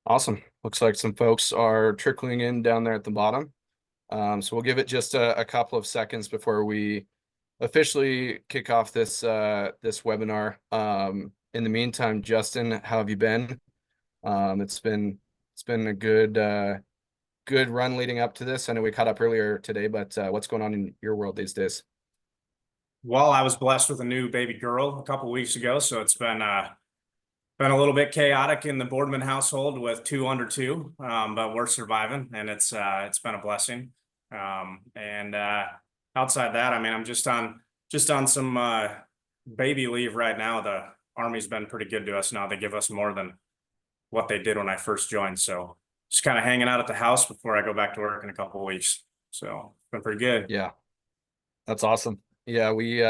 Awesome. Looks like some folks are trickling in down there at the bottom. So we'll give it just a couple of seconds before we officially kick off this webinar. In the meantime, Justin, how have you been? It's been a good run leading up to this. I know we caught up earlier today, but what's going on in your world these days? Well, I was blessed with a new baby girl a couple weeks ago, so it's been a little bit chaotic in the Boardman household with two under two, but we're surviving, and it's been a blessing. And outside that, I mean, I'm just on some baby leave right now. The Army's been pretty good to us now. They give us more than what they did when I first joined, so just kind of hanging out at the house before I go back to work in a couple of weeks. So it's been pretty good. Yeah, that's awesome. Yeah, we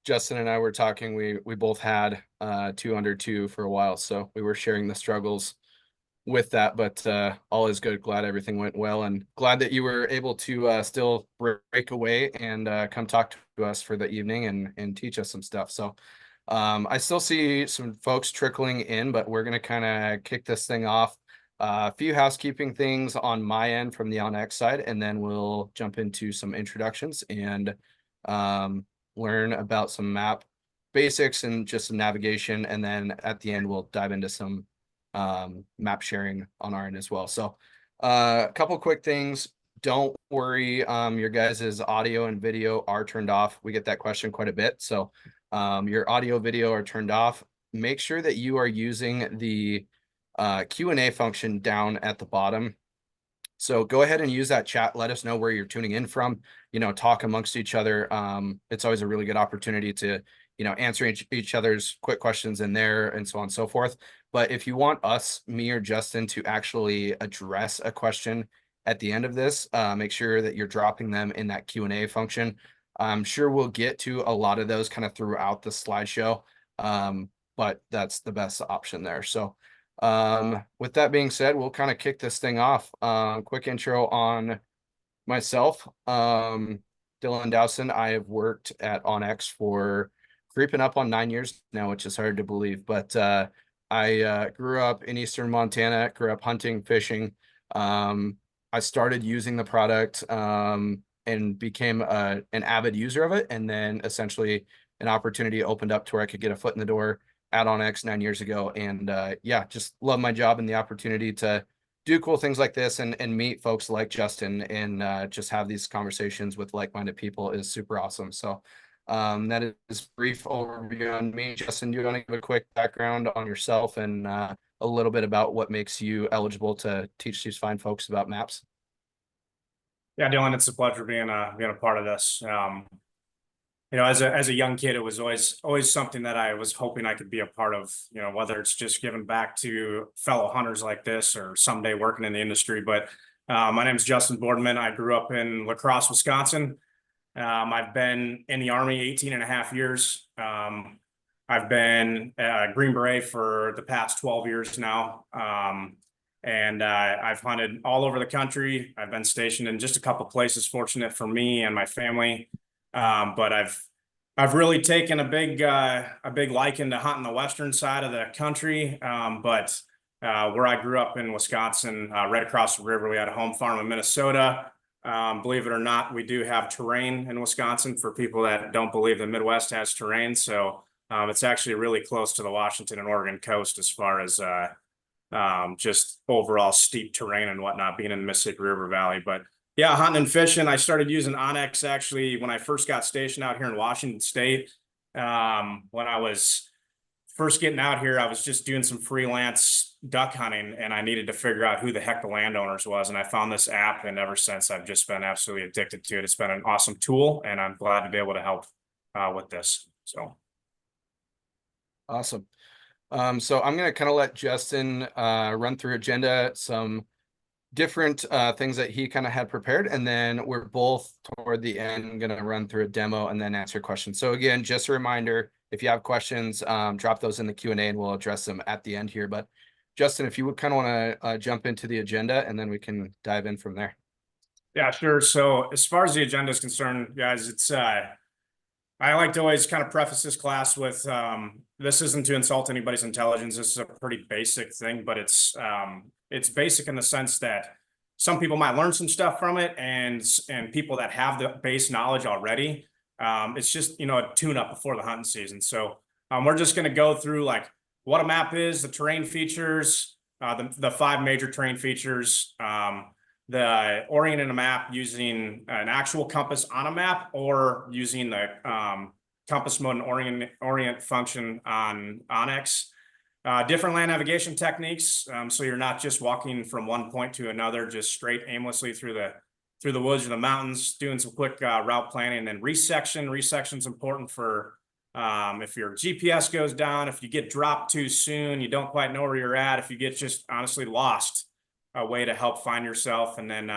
Justin and I were talking. We both had two under two for a while, so we were sharing the struggles with that, but all is good. Glad everything went well, and glad that you were able to still break away and come talk to us for the evening and teach us some stuff. So I still see some folks trickling in, but we're gonna kind of kick this thing off. A few housekeeping things on my end from the onX side, and then we'll jump into some introductions and um, learn about some map basics and just some navigation. And then at the end, we'll dive into some map sharing on our end as well. So a couple quick things. Don't worry, your guys' audio and video are turned off. We get that question quite a bit. So your audio video are turned off. Make sure that you are using the Q&A function down at the bottom. So go ahead and use that chat. Let us know where you're tuning in from, talk amongst each other. It's always a really good opportunity to, answer each other's quick questions in there and so on and so forth. But if you want us, me or Justin, to actually address a question at the end of this, make sure that you're dropping them in that Q&A function. I'm sure we'll get to a lot of those kind of throughout the slideshow, but that's the best option there. So with that being said, we'll kind of kick this thing off. Quick intro on myself. Dylan Dowson. I have worked at onX for creeping up on 9 years now, which is hard to believe. But I grew up in Eastern Montana, grew up hunting, fishing. I started using the product and became an avid user of it. And then essentially an opportunity opened up to where I could get a foot in the door at onX 9 years ago. And yeah, just love my job and the opportunity to do cool things like this and meet folks like Justin and just have these conversations with like-minded people is super awesome. So that is brief overview on me. Justin, do you want to give a quick background on yourself and a little bit about what makes you eligible to teach these fine folks about maps? Yeah, Dylan, it's a pleasure being a part of this. As a young kid, it was always something that I was hoping I could be a part of. Whether it's just giving back to fellow hunters like this, or someday working in the industry. But my name is Justin Boardman. I grew up in La Crosse, Wisconsin. I've been in the Army 18 and a half years. I've been a Green Beret for the past 12 years now. And I've hunted all over the country. I've been stationed in just a couple places, fortunate for me and my family. But I've really taken a big liking to hunting the western side of the country. But where I grew up in Wisconsin, right across the river, we had a home farm in Minnesota. Believe it or not, we do have terrain in Wisconsin for people that don't believe the Midwest has terrain. So it's actually really close to the Washington and Oregon coast as far as just overall steep terrain and whatnot, being in the Mississippi River Valley. But yeah, hunting and fishing. I started using onX actually when I first got stationed out here in Washington State. When I was first getting out here, I was just doing some freelance duck hunting, and I needed to figure out who the heck the landowners was. And I found this app, and ever since I've just been absolutely addicted to it. It's been an awesome tool, and I'm glad to be able to help with this. So Awesome. So I'm going to kind of let Justin run through agenda, some different things that he kind of had prepared, and then we're both toward the end going to run through a demo and then answer questions. So again, just a reminder, if you have questions, drop those in the Q&A and we'll address them at the end here. But Justin, if you would kind of want to jump into the agenda and then we can dive in from there. yeah, sure. So as far as the agenda is concerned, guys, I like to always kind of preface this class with this isn't to insult anybody's intelligence. This is a pretty basic thing, but it's basic in the sense that some people might learn some stuff from it, and people that have the base knowledge already, it's just a tune-up before the hunting season. So we're just going to go through like what a map is, the terrain features, the five major terrain features, the orienting a map using an actual compass on a map or using the compass mode and orient function on onX. Different land navigation techniques, so you're not just walking from one point to another, just straight aimlessly through the woods or the mountains, doing some quick route planning. And then resection. Resection's important for if your GPS goes down, if you get dropped too soon, you don't quite know where you're at, if you get just honestly lost, a way to help find yourself. And then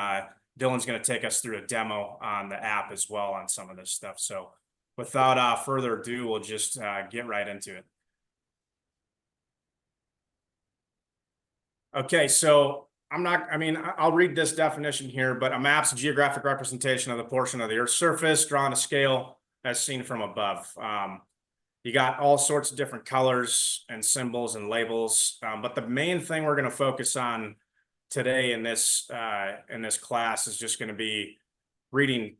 Dylan's going to take us through a demo on the app as well on some of this stuff. So without further ado, we'll just get right into it. Okay, so I'll read this definition here, but a map's a geographic representation of the portion of the Earth's surface drawn on a scale as seen from above. You got all sorts of different colors and symbols and labels, but the main thing we're going to focus on today in this class is just going to be reading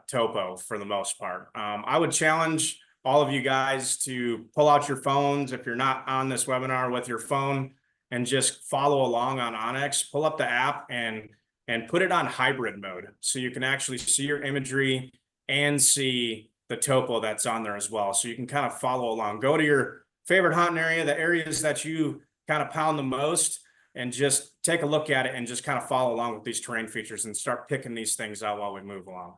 topo for the most part. I would challenge all of you guys to pull out your phones if you're not on this webinar with your phone and just follow along on onX. Pull up the app and put it on hybrid mode so you can actually see your imagery and see the topo that's on there as well. So you can kind of follow along. Go to your favorite hunting area, the areas that you kind of pound the most, and just take a look at it and just kind of follow along with these terrain features and start picking these things out while we move along.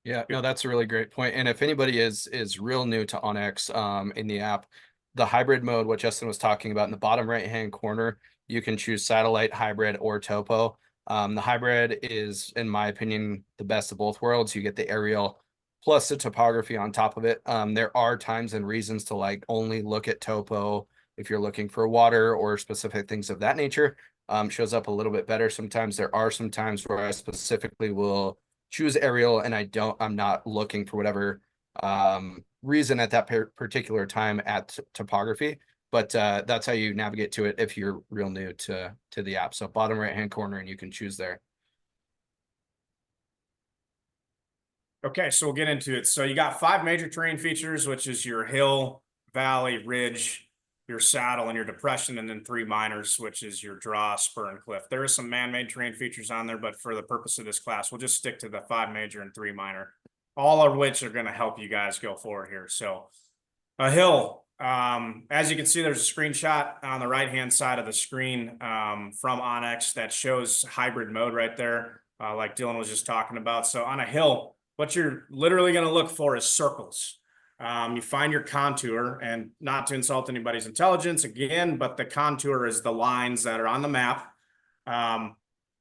Yeah, no, that's a really great point. And if anybody is real new to onX in the app, the hybrid mode, what Justin was talking about in the bottom right-hand corner, you can choose satellite, hybrid, or topo. The hybrid is, in my opinion, the best of both worlds. You get the aerial plus the topography on top of it. There are times and reasons to like only look at topo if you're looking for water or specific things of that nature. Shows up a little bit better. Sometimes there are some times where I specifically will choose aerial and I'm not looking for whatever reason at that particular time at topography, but that's how you navigate to it if you're real new to the app. So bottom right hand corner, and you can choose there. Okay, so we'll get into it. So you got five major terrain features, which is your hill, valley, ridge, your saddle, and your depression, and then three minors, which is your draw, spur, and cliff. There is some man-made terrain features on there, but for the purpose of this class, we'll just stick to the five major and three minor, all of which are going to help you guys go forward here. So a hill, as you can see, there's a screenshot on the right-hand side of the screen from onX that shows hybrid mode right there, like Dylan was just talking about. So on a hill, what you're literally going to look for is circles. You find your contour, and not to insult anybody's intelligence again, but the contour is the lines that are on the map.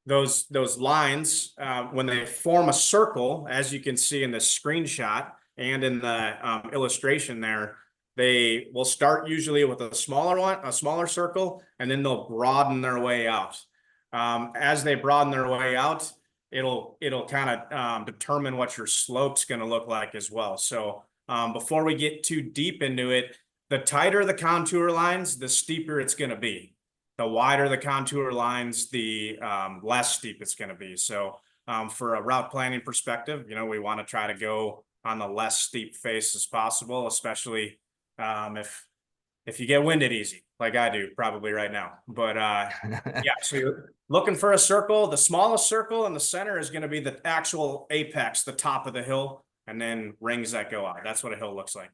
Those lines, when they form a circle, as you can see in the screenshot and in the illustration there, they will start usually with a smaller circle, and then they'll broaden their way out. As they broaden their way out, it'll kind of determine what your slope's going to look like as well. So before we get too deep into it, the tighter the contour lines, the steeper it's going to be. The wider the contour lines, the less steep it's going to be. So for a route planning perspective, we want to try to go on the less steep face as possible, especially if you get winded easy, like I do probably right now. But yeah, so you're looking for a circle. The smallest circle in the center is going to be the actual apex, the top of the hill, and then rings that go out. That's what a hill looks like.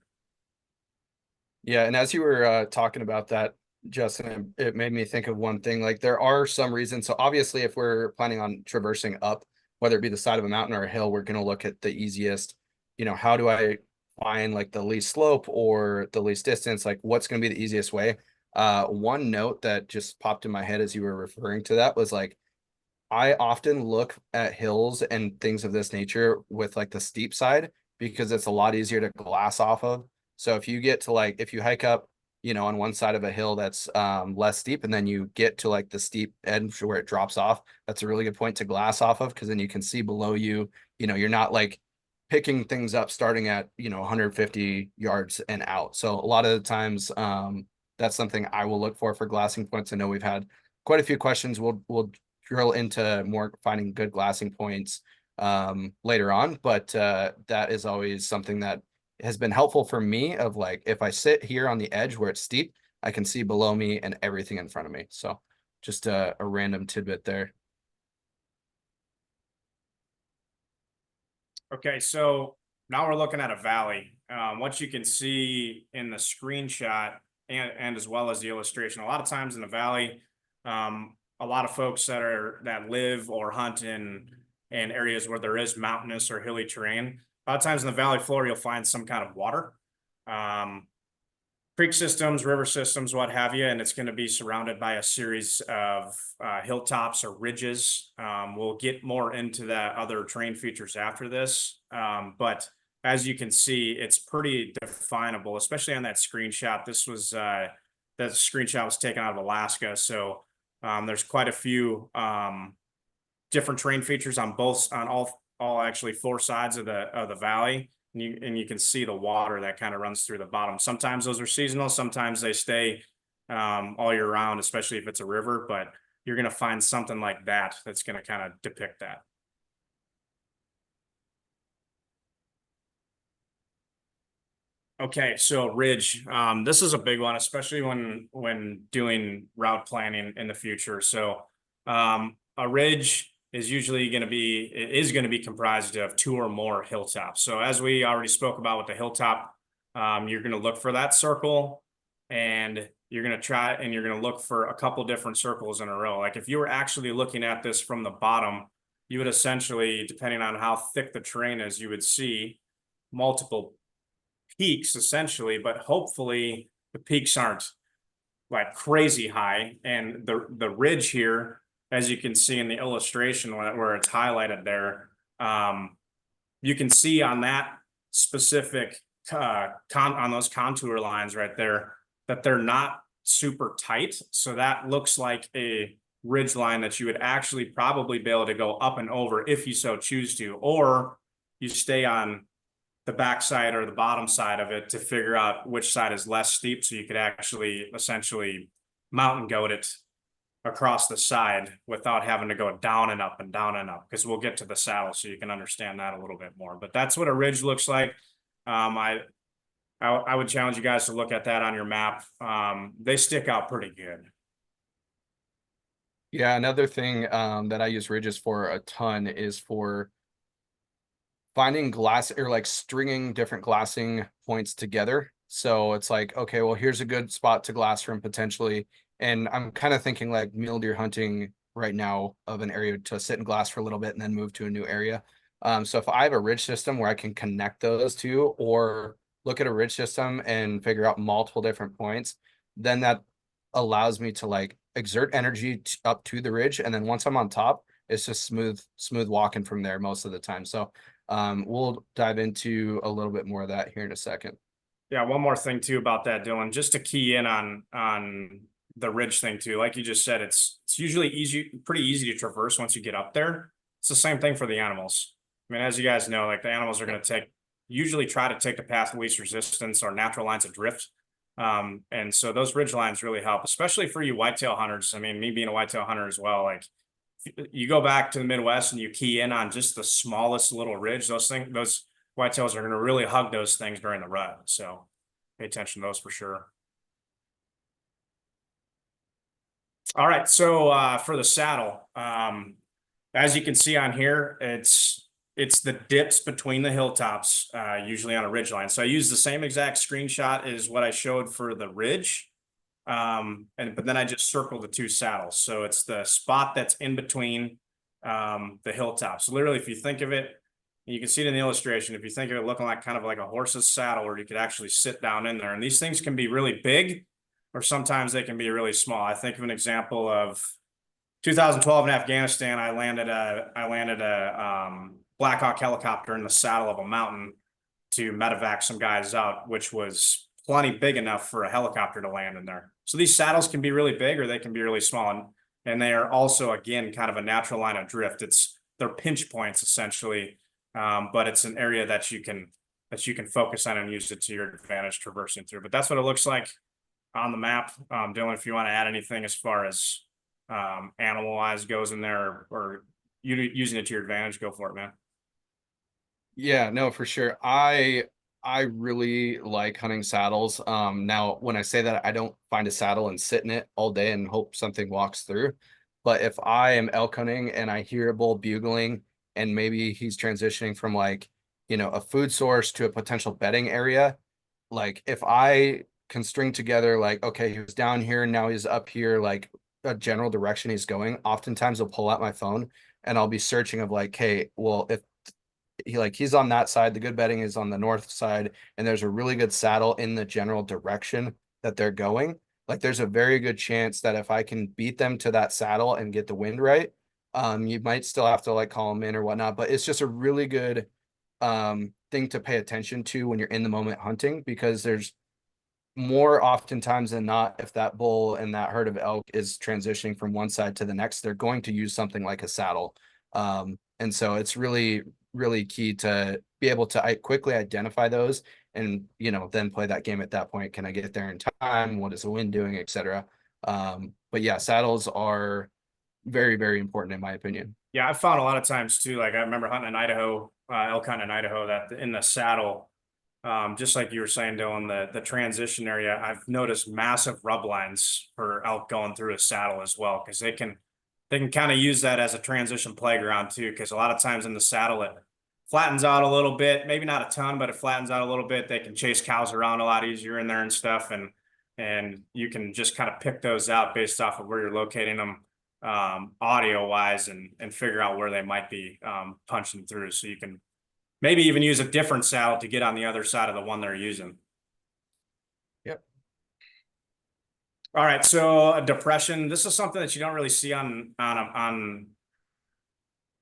Yeah, and as you were talking about that, Justin, it made me think of one thing. Like there are some reasons. So obviously, if we're planning on traversing up, whether it be the side of a mountain or a hill, we're going to look at the easiest. How do I find like the least slope or the least distance? Like what's going to be the easiest way? One note that just popped in my head as you were referring to that was like, I often look at hills and things of this nature with like the steep side because it's a lot easier to glass off of. So if you get to like, if you hike up, on one side of a hill that's less steep, and then you get to like the steep edge where it drops off, that's a really good point to glass off of, because then you can see below you, you're not like picking things up starting at 150 yards and out. So a lot of the times that's something I will look for glassing points. I know we've had quite a few questions. We'll drill into more finding good glassing points later on, but that is always something that has been helpful for me of like if I sit here on the edge where it's steep, I can see below me and everything in front of me. So just a random tidbit there. Okay, so now we're looking at a valley. What you can see in the screenshot and as well as the illustration, a lot of times in the valley, a lot of folks that live or hunt in areas where there is mountainous or hilly terrain. A lot of times in the valley floor, you'll find some kind of water. Creek systems, river systems, what have you, and it's going to be surrounded by a series of hilltops or ridges. We'll get more into that other terrain features after this, but as you can see, it's pretty definable, especially on that screenshot. That screenshot was taken out of Alaska, so there's quite a few different terrain features on all actually four sides of the valley. And you can see the water that kind of runs through the bottom. Sometimes those are seasonal, sometimes they stay all year round, especially if it's a river, but you're going to find something like that that's going to kind of depict that. Okay, so ridge. This is a big one, especially when doing route planning in the future. So a ridge is usually going to be comprised of two or more hilltops. So as we already spoke about with the hilltop, you're going to look for that circle, and you're going to look for a couple different circles in a row. Like if you were actually looking at this from the bottom, you would essentially, depending on how thick the terrain is, you would see multiple peaks essentially, but hopefully the peaks aren't like crazy high. And the ridge here, as you can see in the illustration where it's highlighted there, you can see on that specific on those contour lines right there that they're not super tight. So that looks like a ridge line that you would actually probably be able to go up and over if you so choose to, or you stay on the backside or the bottom side of it to figure out which side is less steep, so you could actually essentially mountain goat it across the side without having to go down and up and down and up, because we'll get to the saddle so you can understand that a little bit more. But that's what a ridge looks like. I would challenge you guys to look at that on your map. They stick out pretty good. Yeah, another thing that I use ridges for a ton is for finding glass or like stringing different glassing points together. So it's like, okay, well, here's a good spot to glass from potentially. And I'm kind of thinking like mule deer hunting right now of an area to sit and glass for a little bit and then move to a new area. So if I have a ridge system where I can connect those two, or look at a ridge system and figure out multiple different points, then that allows me to like exert energy up to the ridge. And then once I'm on top, it's just smooth walking from there most of the time. So we'll dive into a little bit more of that here in a second. Yeah, one more thing too about that, Dylan, just to key in on the ridge thing too. Like you just said, it's usually pretty easy to traverse once you get up there. It's the same thing for the animals. I mean, as you guys know, like the animals are going to usually try to take the path of least resistance or natural lines of drift. And so those ridge lines really help, especially for you whitetail hunters. I mean, me being a whitetail hunter as well, like you go back to the Midwest and you key in on just the smallest little ridge, those whitetails are going to really hug those things during the rut. So pay attention to those for sure. All right. So for the saddle, as you can see on here, it's the dips between the hilltops, usually on a ridge line. So I use the same exact screenshot as what I showed for the ridge. But then I just circled the two saddles. So it's the spot that's in between the hilltops. So literally, if you think of it, you can see it in the illustration. If you think of it looking like kind of like a horse's saddle, where you could actually sit down in there, and these things can be really big, or sometimes they can be really small. I think of an example of 2012 in Afghanistan. I landed a Black Hawk helicopter in the saddle of a mountain to medevac some guys out, which was plenty big enough for a helicopter to land in there. So these saddles can be really big or they can be really small. And they are also, again, kind of a natural line of drift. They're pinch points essentially but it's an area that you can focus on and use it to your advantage traversing through. But that's what it looks like on the map. Dylan, if you want to add anything as far as animal wise goes in there, or you using it to your advantage, go for it, man. Yeah, no, for sure. I really like hunting saddles. Now when I say that, I don't find a saddle and sit in it all day and hope something walks through. But if I am elk hunting and I hear a bull bugling and maybe he's transitioning from like, a food source to a potential bedding area, like if I can string together like, okay, he was down here and now he's up here, like a general direction he's going, oftentimes I'll pull out my phone and I'll be searching of like, hey, well, if he's on that side. The good betting is on the north side, and there's a really good saddle in the general direction that they're going. Like there's a very good chance that if I can beat them to that saddle and get the wind right, you might still have to like call them in or whatnot. But it's just a really good thing to pay attention to when you're in the moment hunting, because there's more oftentimes than not, if that bull and that herd of elk is transitioning from one side to the next, they're going to use something like a saddle. And so it's really, really key to be able to quickly identify those and, then play that game at that point. Can I get there in time? What is the wind doing, etc. But yeah, saddles are very, very important in my opinion. Yeah, I've found a lot of times too. Like I remember hunting in Idaho, elk hunting in Idaho, that in the saddle, just like you were saying, Dylan, the transition area, I've noticed massive rub lines for elk going through a saddle as well, because they can kind of use that as a transition playground too. Because a lot of times in the saddle it flattens out a little bit, maybe not a ton, but it flattens out a little bit. They can chase cows around a lot easier in there and stuff, and you can just kind of pick those out based off of where you're locating them, audio wise, and figure out where they might be punching through, so you can maybe even use a different saddle to get on the other side of the one they're using. Yep. All right, so depression. This is something that you don't really see on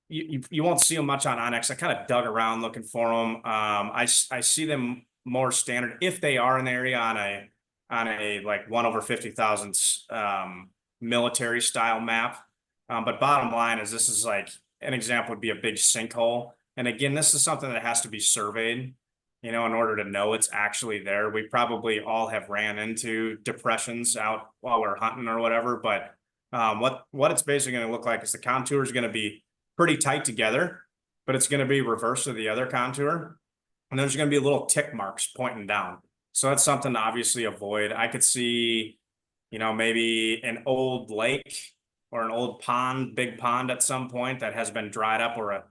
you won't see them much on onX. I kind of dug around looking for them. I see them more standard if they are in the area on a like 1/50,000 military style map. But bottom line is, this is like an example would be a big sinkhole. And again, this is something that has to be surveyed, in order to know it's actually there. We probably all have ran into depressions out while we're hunting or whatever. But what it's basically going to look like is the contour is going to be pretty tight together, but it's going to be reverse of the other contour. And there's going to be little tick marks pointing down. So that's something to obviously avoid. I could see, maybe an old lake or an old pond, big pond at some point that has been dried up, or a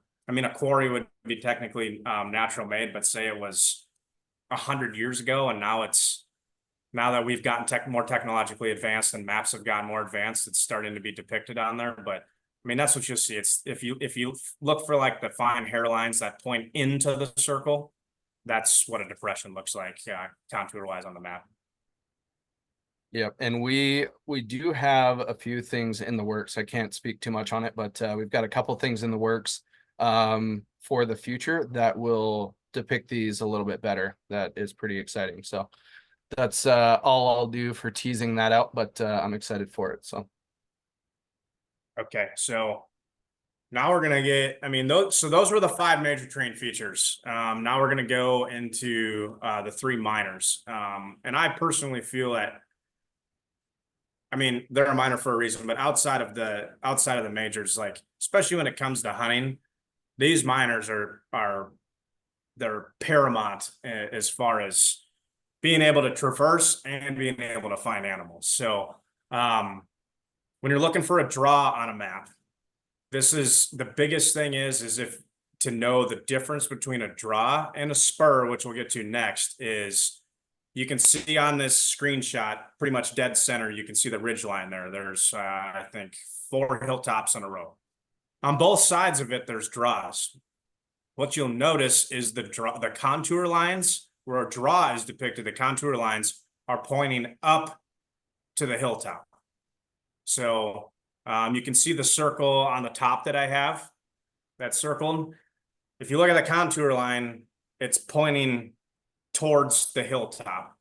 quarry would be technically natural made, but say it was 100 years ago, and now that we've gotten more technologically advanced and maps have gotten more advanced, it's starting to be depicted on there. But that's what you'll see. It's if you look for like the fine hairlines that point into the circle, that's what a depression looks like, contour wise on the map. Yep, and we do have a few things in the works. I can't speak too much on it, but we've got a couple things in the works for the future that will depict these a little bit better. That is pretty exciting. So that's all I'll do for teasing that out, but I'm excited for it. So Okay, so now we're gonna get, those were the 5 major terrain features. Now we're gonna go into the 3 minors. And I personally feel that, they're a minor for a reason, but outside of the majors, like especially when it comes to hunting, these minors they're paramount as far as being able to traverse and being able to find animals. So when you're looking for a draw on a map, this is the biggest thing is if to know the difference between a draw and a spur, which we'll get to next, is you can see on this screenshot, pretty much dead center, you can see the ridge line there. There's, I think, 4 hilltops in a row. On both sides of it, there's draws. What you'll notice is the contour lines, where a draw is depicted, the contour lines are pointing up to the hilltop. So you can see the circle on the top that I have, that's circled. If you look at the contour line, it's pointing towards the hilltop.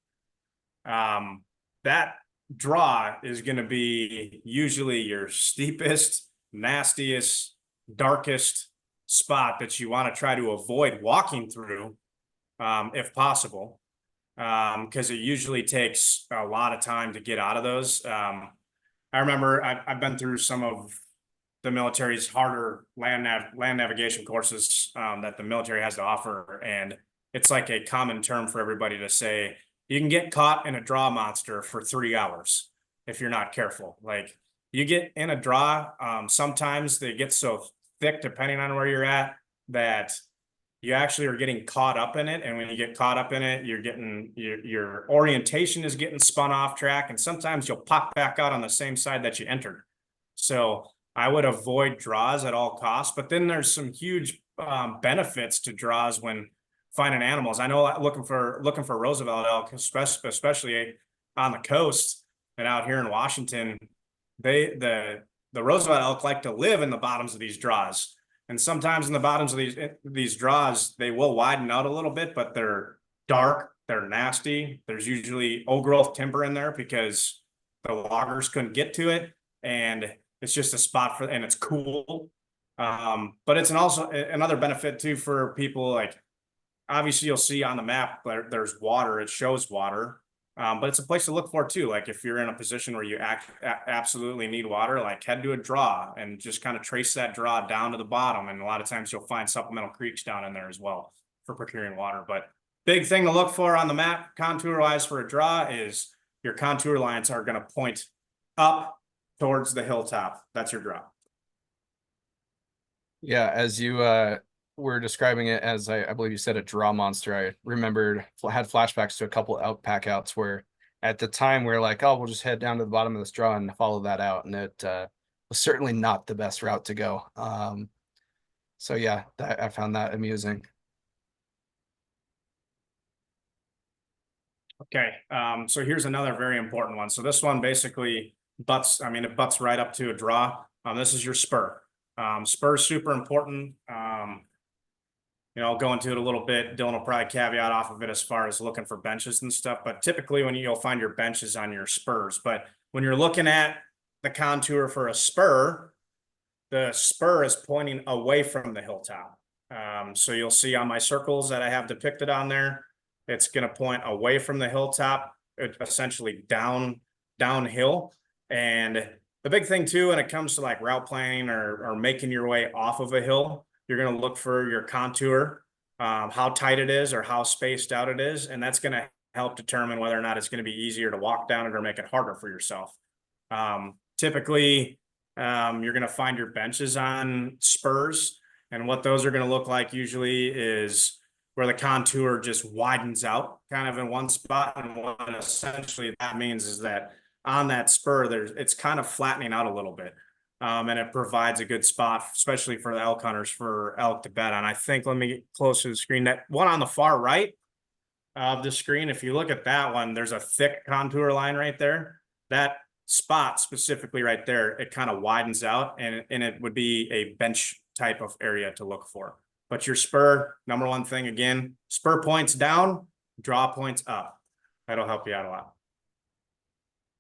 That draw is going to be usually your steepest, nastiest, darkest spot that you want to try to avoid walking through, if possible, because it usually takes a lot of time to get out of those. I remember I've been through some of the military's harder land navigation courses, that the military has to offer, and it's like a common term for everybody to say you can get caught in a draw monster for 3 hours if you're not careful. Like, you get in a draw, sometimes they get so thick depending on where you're at that you actually are getting caught up in it. And when you get caught up in it, you're getting your orientation is getting spun off track, and sometimes you'll pop back out on the same side that you entered. So I would avoid draws at all costs. But then there's some huge benefits to draws when finding animals. I know looking for Roosevelt elk, especially on the coast and out here in Washington, the Roosevelt elk like to live in the bottoms of these draws. And sometimes in the bottoms of these draws, they will widen out a little bit, but they're dark, they're nasty. There's usually old growth timber in there because the loggers couldn't get to it. And it's just a spot for, and it's cool. But it's also another benefit too for people. Like, obviously you'll see on the map there's water, it shows water. But it's a place to look for too. Like, if you're in a position where you absolutely need water, like, head to a draw and just kind of trace that draw down to the bottom. And a lot of times you'll find supplemental creeks down in there as well for procuring water. But big thing to look for on the map contour wise for a draw is your contour lines are going to point up towards the hilltop. That's your draw. Yeah, as you were describing it as I believe you said a draw monster, I remembered had flashbacks to a couple outpack outs where at the time we are like, oh, we'll just head down to the bottom of this draw and follow that out, and it was certainly not the best route to go. So yeah, I found that amusing. Okay, so here's another very important one. So this one basically butts, I mean, it butts right up to a draw. This is your spur. Spur is super important. I'll go into it a little bit. Dylan will probably caveat off of it as far as looking for benches and stuff, but typically when you'll find your benches on your spurs. But when you're looking at the contour for a spur, the spur is pointing away from the hilltop. So you'll see on my circles that I have depicted on there, it's going to point away from the hilltop, essentially downhill. And the big thing too, when it comes to like route planning or making your way off of a hill, you're going to look for your contour, how tight it is or how spaced out it is. And that's going to help determine whether or not it's going to be easier to walk down it or make it harder for yourself. Typically, you're going to find your benches on spurs. And what those are going to look like usually is where the contour just widens out kind of in one spot. And what essentially that means is that on that spur, it's kind of flattening out a little bit. And it provides a good spot, especially for the elk hunters, for elk to bed on. I think, let me get close to the screen, that one on the far right of the screen, if you look at that one, there's a thick contour line right there. That spot specifically right there, it kind of widens out, and it would be a bench type of area to look for. But your spur, number one thing, again, spur points down, draw points up. That'll help you out a lot.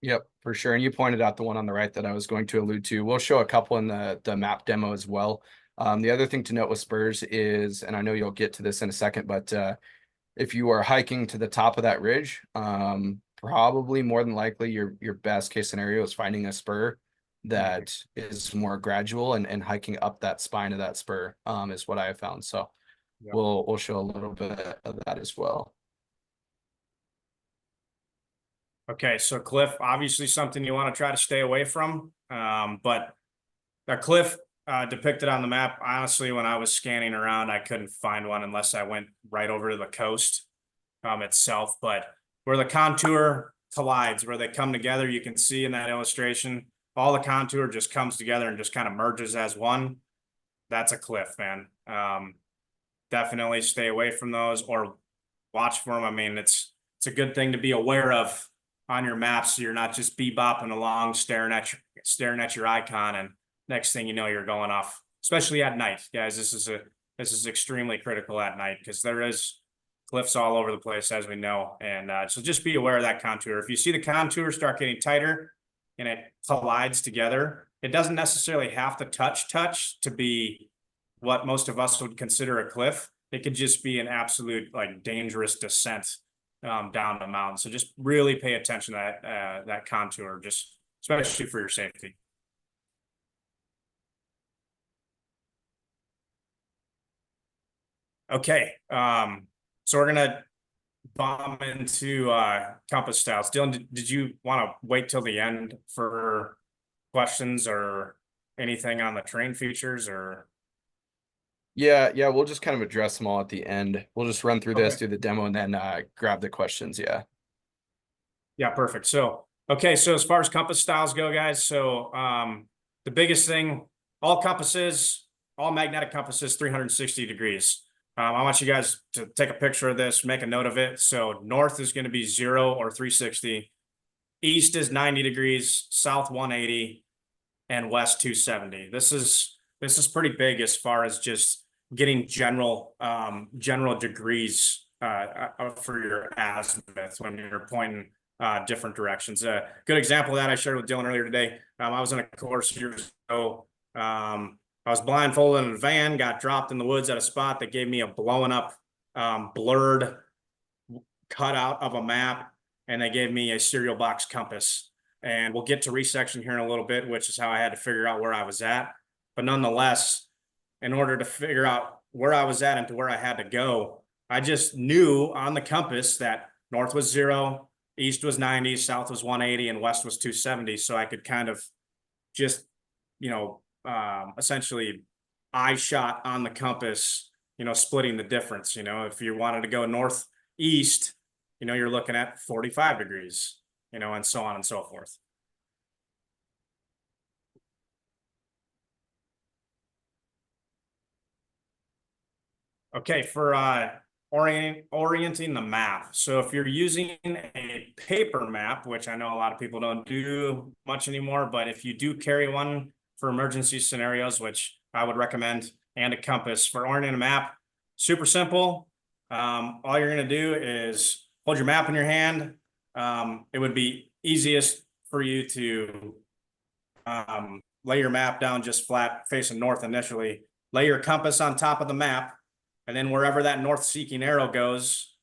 Yep, for sure. And you pointed out the one on the right that I was going to allude to. We'll show a couple in the map demo as well. The other thing to note with spurs is, and I know you'll get to this in a second, but if you are hiking to the top of that ridge, probably more than likely your best case scenario is finding a spur that is more gradual and hiking up that spine of that spur is what I have found. So Yeah. we'll show a little bit of that as well. Okay, so cliff, obviously something you want to try to stay away from. But the cliff depicted on the map, honestly, when I was scanning around, I couldn't find one unless I went right over to the coast itself. But where the contour collides, where they come together, you can see in that illustration, all the contour just comes together and just kind of merges as one. That's a cliff, man. Definitely stay away from those or watch for them. I mean, it's a good thing to be aware of on your maps, so you're not just bebopping along, staring at your icon, and next thing you know, you're going off. Especially at night, guys. This is extremely critical at night because there is cliffs all over the place, as we know. And so just be aware of that contour. If you see the contour start getting tighter and it collides together, it doesn't necessarily have to touch to be what most of us would consider a cliff. It could just be an absolute like dangerous descent down the mountain. So just really pay attention to that contour, just especially for your safety. Okay, so we're gonna bomb into compass styles. Dylan, did you want to wait till the end for questions or anything on the terrain features or? Yeah, we'll just kind of address them all at the end. We'll just run through this, Okay. do the demo, and then grab the questions. Yeah. Yeah, perfect. So, okay, so as far as compass styles go, guys, so the biggest thing, all compasses, all magnetic compasses, 360 degrees. I want you guys to take a picture of this, make a note of it. So north is going to be 0 or 360. East is 90 degrees, south 180, and west 270. This is pretty big as far as just getting general degrees for your azimuth when you're pointing different directions. A good example of that I shared with Dylan earlier today. I was in a course years ago. I was blindfolded in a van, got dropped in the woods at a spot that gave me a blowing up, blurred cutout of a map, and they gave me a cereal box compass. And we'll get to resection here in a little bit, which is how I had to figure out where I was at. But nonetheless, in order to figure out where I was at and to where I had to go, I just knew on the compass that north was 0, east was 90, south was 180, and west was 270. So I could kind of just, essentially eye shot on the compass, splitting the difference. If you wanted to go northeast, you're looking at 45 degrees, and so on and so forth. Okay, for orienting the map. So if you're using a paper map, which I know a lot of people don't do much anymore, but if you do carry one for emergency scenarios, which I would recommend, and a compass for orienting a map, super simple. All you're going to do is hold your map in your hand. It would be easiest for you to lay your map down just flat facing north initially, lay your compass on top of the map, and then wherever that north seeking arrow goes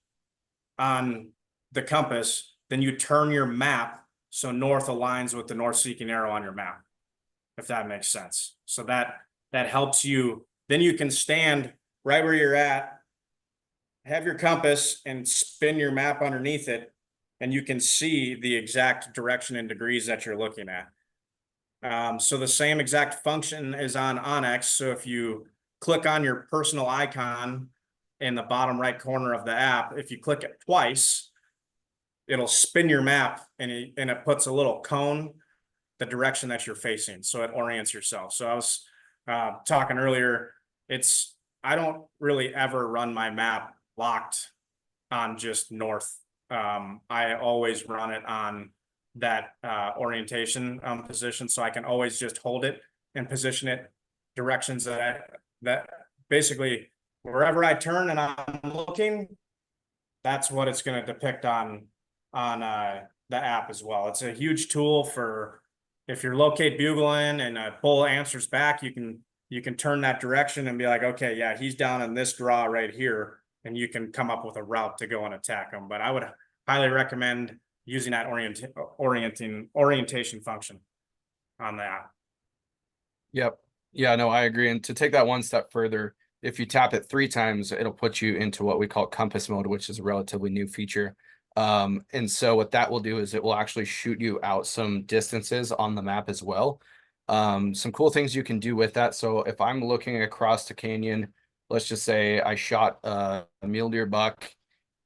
on the compass, then you turn your map so north aligns with the north seeking arrow on your map, if that makes sense. So that helps you. Then you can stand right where you're at, have your compass, and spin your map underneath it, and you can see the exact direction and degrees that you're looking at. So the same exact function is on onX. So if you click on your personal icon in the bottom right corner of the app, if you click it twice, it'll spin your map, and it puts a little cone the direction that you're facing, so it orients yourself. So I was talking earlier, I don't really ever run my map locked on just north. I always run it on that orientation position, so I can always just hold it and position it directions that basically wherever I turn and I'm looking, that's what it's going to depict on the app as well. It's a huge tool for if you're locate bugling and a bull answers back, you can turn that direction and be like, okay, yeah, he's down in this draw right here, and you can come up with a route to go and attack him. But I would highly recommend using that orientation function on the app. Yep. Yeah, no, I agree. And to take that one step further, if you tap it 3 times, it'll put you into what we call compass mode, which is a relatively new feature. And so what that will do is it will actually shoot you out some distances on the map as well. Some cool things you can do with that. So if I'm looking across the canyon, let's just say I shot a mule deer buck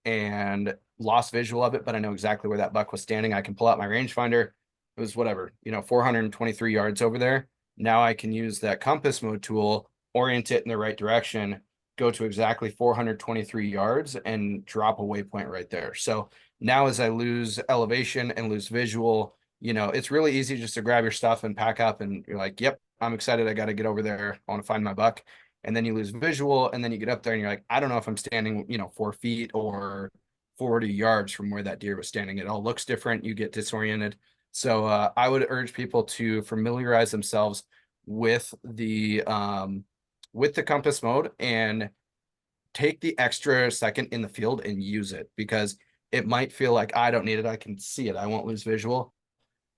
and lost visual of it, but I know exactly where that buck was standing. I can pull out my rangefinder. It was whatever, 423 yards over there. Now I can use that compass mode tool, orient it in the right direction, go to exactly 423 yards and drop a waypoint right there. So now as I lose elevation and lose visual, it's really easy just to grab your stuff and pack up and you're like, yep, I'm excited. I got to get over there. I want to find my buck. And then you lose visual and then you get up there and you're like, I don't know if I'm standing, 4 feet or 40 yards from where that deer was standing. It all looks different. You get disoriented. So I would urge people to familiarize themselves with the with the compass mode and take the extra second in the field and use it, because it might feel like I don't need it. I can see it. I won't lose visual.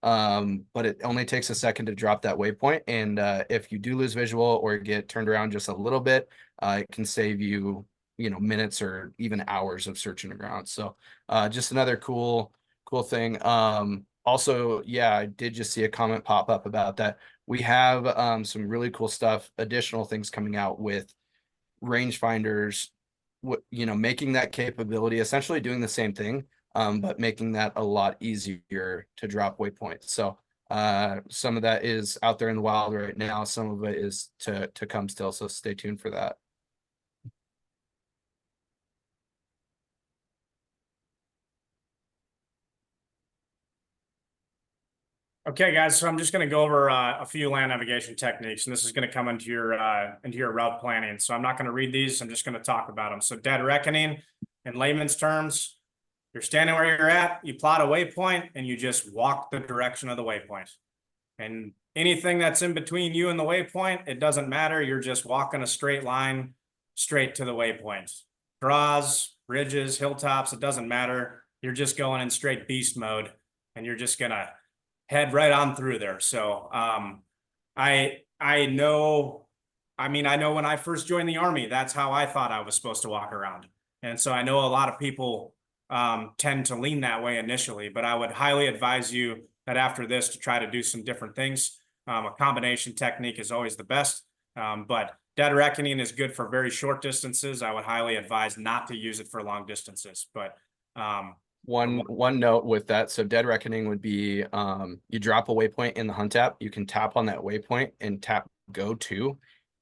But it only takes a second to drop that waypoint. And if you do lose visual or get turned around just a little bit, it can save you, minutes or even hours of searching the ground. So just another cool thing. Also, yeah, I did just see a comment pop up about that. We have some really cool stuff, additional things coming out with rangefinders, making that capability, essentially doing the same thing, but making that a lot easier to drop waypoints. So some of that is out there in the wild right now. Some of it is to come still. So stay tuned for that. Okay, guys, so I'm just going to go over a few land navigation techniques, and this is going to come into your route planning. So I'm not going to read these. I'm just going to talk about them. So dead reckoning, in layman's terms, you're standing where you're at, you plot a waypoint, and you just walk the direction of the waypoint. And anything that's in between you and the waypoint, it doesn't matter. You're just walking a straight line straight to the waypoint. Draws, ridges, hilltops, it doesn't matter. You're just going in straight beast mode, and you're just going to head right on through there. So I know, I know when I first joined the Army, that's how I thought I was supposed to walk around. And so I know a lot of people tend to lean that way initially, but I would highly advise you that after this to try to do some different things. A combination technique is always the best, but dead reckoning is good for very short distances. I would highly advise not to use it for long distances, but one note with that, so dead reckoning would be you drop a waypoint in the hunt app, you can tap on that waypoint and tap go to,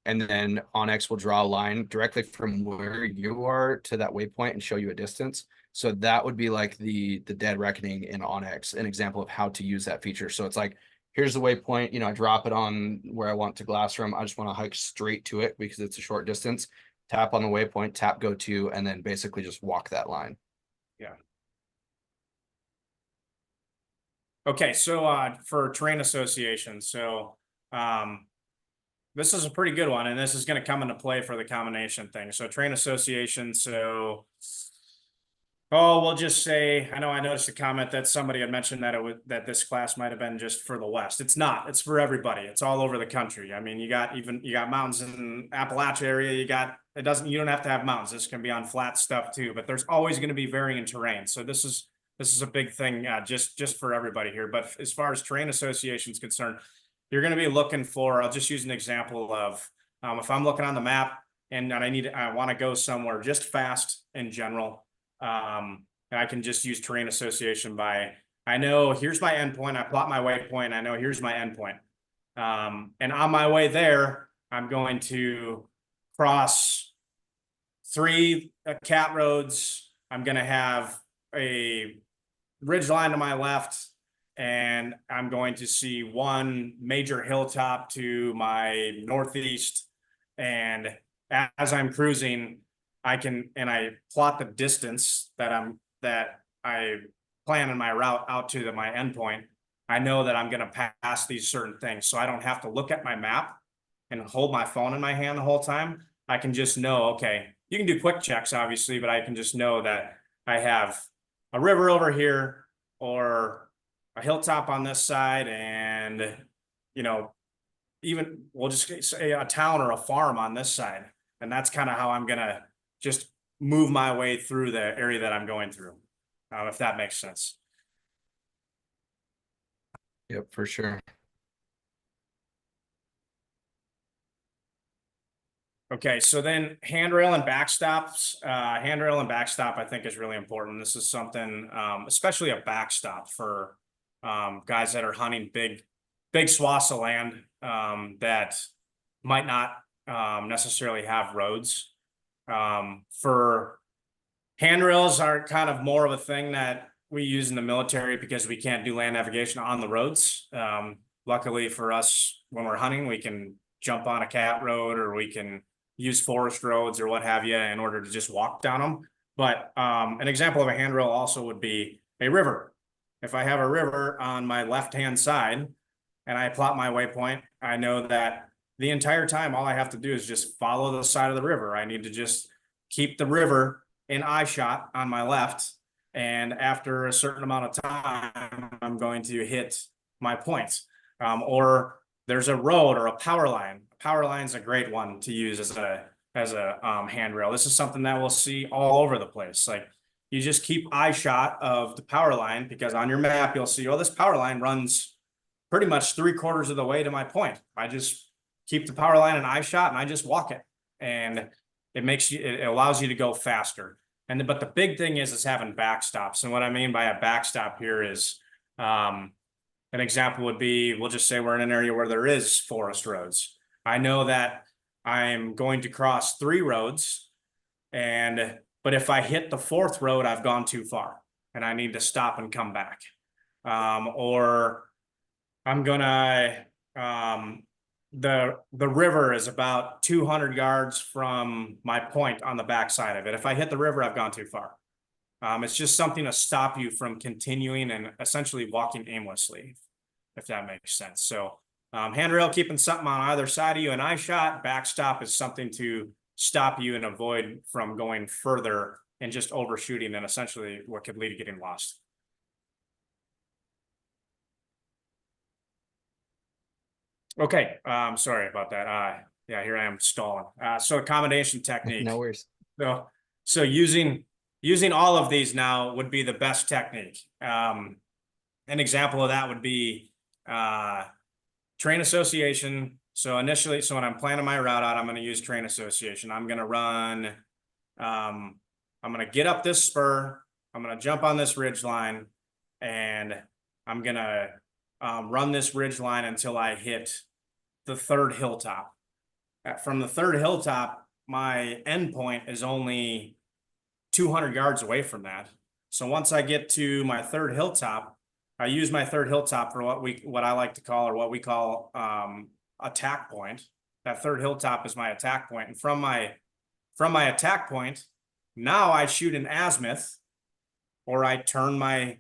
and then onX will draw a line directly from where you are to that waypoint and show you a distance. So that would be like the dead reckoning in onX, an example of how to use that feature. So it's like, here's the waypoint, I drop it on where I want to glass from. I just want to hike straight to it because it's a short distance. Tap on the waypoint, tap go to, and then basically just walk that line. yeah. Okay, so for terrain association, so this is a pretty good one, and this is going to come into play for the combination thing. So terrain association, so we'll just say, I know I noticed a comment that somebody had mentioned that that this class might have been just for the West. It's not. It's for everybody. It's all over the country. I mean, you got mountains in Appalachia area. You don't have to have mountains. This can be on flat stuff too, but there's always going to be varying terrain. So this is a big thing, just for everybody here. But as far as terrain association is concerned, you're going to be looking for, I'll just use an example of, if I'm looking on the map and I want to go somewhere just fast in general, and I can just use terrain association by, I know here's my endpoint, I plot my waypoint, I know here's my endpoint. And on my way there, I'm going to cross 3 cat roads. I'm going to have a ridge line to my left, and I'm going to see 1 major hilltop to my northeast. And as I'm cruising, I plot the distance that I plan in my route out to my endpoint. I know that I'm going to pass these certain things, so I don't have to look at my map and hold my phone in my hand the whole time. I can just know, okay, you can do quick checks, obviously, but I can just know that I have a river over here or a hilltop on this side, and even we'll just say a town or a farm on this side. And that's kind of how I'm gonna just move my way through the area that I'm going through, if that makes sense. Yep, for sure. Okay, so then handrail and backstops. Handrail and backstop, I think, is really important. This is something, especially a backstop for guys that are hunting big swaths of land that might not necessarily have roads. For handrails are kind of more of a thing that we use in the military because we can't do land navigation on the roads. Luckily for us, when we're hunting, we can jump on a cat road, or we can use forest roads or what have you in order to just walk down them. But an example of a handrail also would be a river. If I have a river on my left-hand side and I plot my waypoint, I know that the entire time, all I have to do is just follow the side of the river. I need to just keep the river in eye shot on my left. And after a certain amount of time, I'm going to hit my points. Or there's a road or a power line. Power line is a great one to use as a handrail. This is something that we'll see all over the place. Like, you just keep eye shot of the power line, because on your map, you'll see, oh, this power line runs pretty much 3/4 of the way to my point. I just keep the power line in eye shot and I just walk it. And it allows you to go faster. But the big thing is having backstops. And what I mean by a backstop here is, an example would be, we'll just say we're in an area where there is forest roads. I know that I'm going to cross 3 roads, but if I hit the 4th road, I've gone too far and I need to stop and come back. Or I'm gonna, the river is about 200 yards from my point on the backside of it. If I hit the river, I've gone too far. It's just something to stop you from continuing and essentially walking aimlessly, if that makes sense. So handrail, keeping something on either side of you, and eye shot. Backstop is something to stop you and avoid from going further and just overshooting, and essentially what could lead to getting lost. Okay, sorry about that. Yeah, here I am stalling. So accommodation technique. No worries. So using all of these now would be the best technique. An example of that would be train association. So initially, when I'm planning my route out, I'm going to use train association. I'm going to run, I'm going to get up this spur. I'm going to jump on this ridge line, and I'm going to run this ridge line until I hit the 3rd hilltop. From the 3rd hilltop, my end point is only 200 yards away from that. So once I get to my 3rd hilltop, I use my 3rd hilltop for what I like to call, or what we call, attack point. That 3rd hilltop is my attack point. And from my attack point, now I shoot an azimuth, or I turn my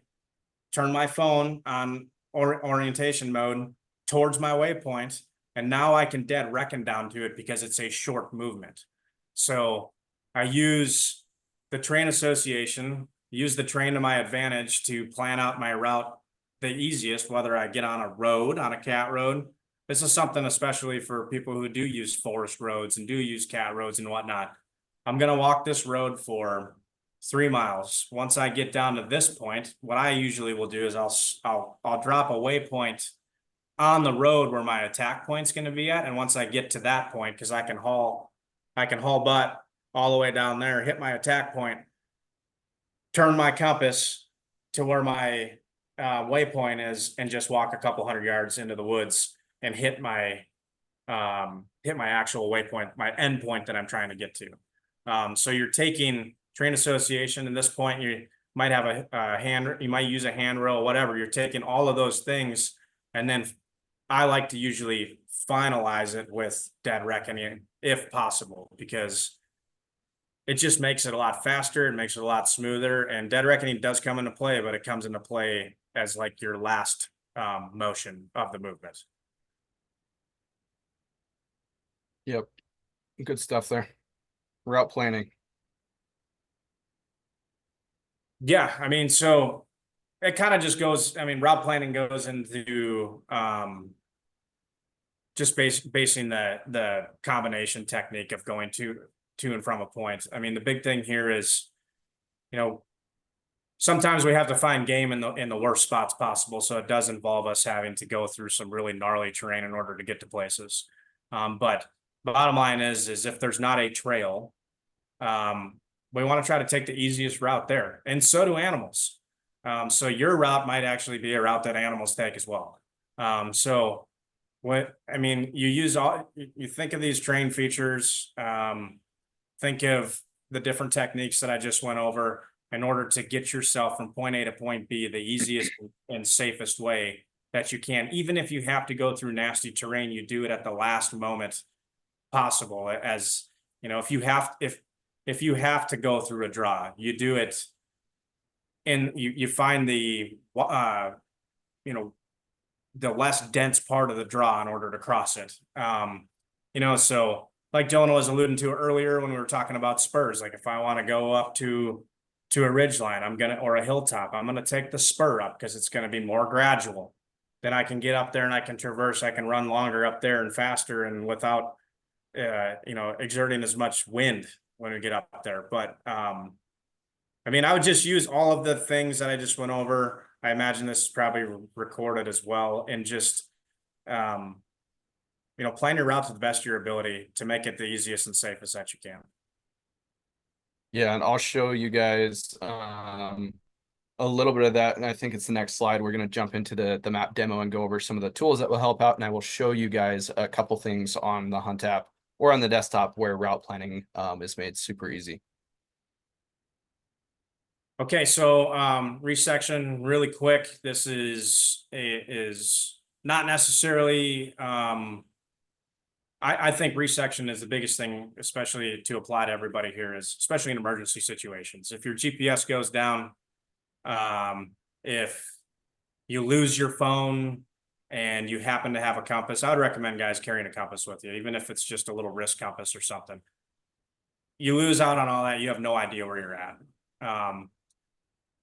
phone on orientation mode towards my waypoint, and now I can dead reckon down to it because it's a short movement. So I use the train association, use the train to my advantage to plan out my route the easiest, whether I get on a road, on a cat road. This is something especially for people who do use forest roads and do use cat roads and whatnot. I'm going to walk this road for 3 miles. Once I get down to this point, what I usually will do is I'll drop a waypoint on the road where my attack point's going to be at. And once I get to that point, because I can haul butt all the way down there, hit my attack point, turn my compass to where my waypoint is, and just walk a couple 100 yards into the woods and hit my actual waypoint, my end point that I'm trying to get to. So you're taking train association. At this point, you might have you might use a handrail, whatever. You're taking all of those things, and then I like to usually finalize it with dead reckoning if possible, because it just makes it a lot faster. It makes it a lot smoother, and dead reckoning does come into play, but it comes into play as like your last motion of the movement. Yep. Good stuff there. Route planning. Yeah, I mean, so it kind of just goes, I mean, route planning goes into just basing the combination technique of going to and from a point. I mean, the big thing here is, sometimes we have to find game in the worst spots possible. So it does involve us having to go through some really gnarly terrain in order to get to places. But bottom line is if there's not a trail, we want to try to take the easiest route there. And so do animals. So your route might actually be a route that animals take as well. So you think of these train features, think of the different techniques that I just went over in order to get yourself from point A to point B the easiest and safest way that you can. Even if you have to go through nasty terrain, you do it at the last moment possible. As if you have to go through a draw, you do it, and you find the less dense part of the draw in order to cross it. So like Dylan was alluding to earlier when we were talking about spurs, like if I want to go up to a ridge line, or a hilltop, I'm gonna take the spur up because it's gonna be more gradual. Then I can get up there and I can traverse, I can run longer up there and faster and without exerting as much wind when we get up there. But I mean, I would just use all of the things that I just went over. I imagine this is probably recorded as well, and just um, plan your route to the best of your ability to make it the easiest and safest that you can. Yeah, and I'll show you guys a little bit of that, and I think it's the next slide. We're going to jump into the map demo and go over some of the tools that will help out, and I will show you guys a couple things on the Hunt app or on the desktop where route planning is made super easy. Okay, so resection really quick. This is not necessarily. I think resection is the biggest thing, especially to apply to everybody here, is especially in emergency situations. If your GPS goes down, if you lose your phone and you happen to have a compass, I would recommend guys carrying a compass with you, even if it's just a little wrist compass or something. You lose out on all that, you have no idea where you're at.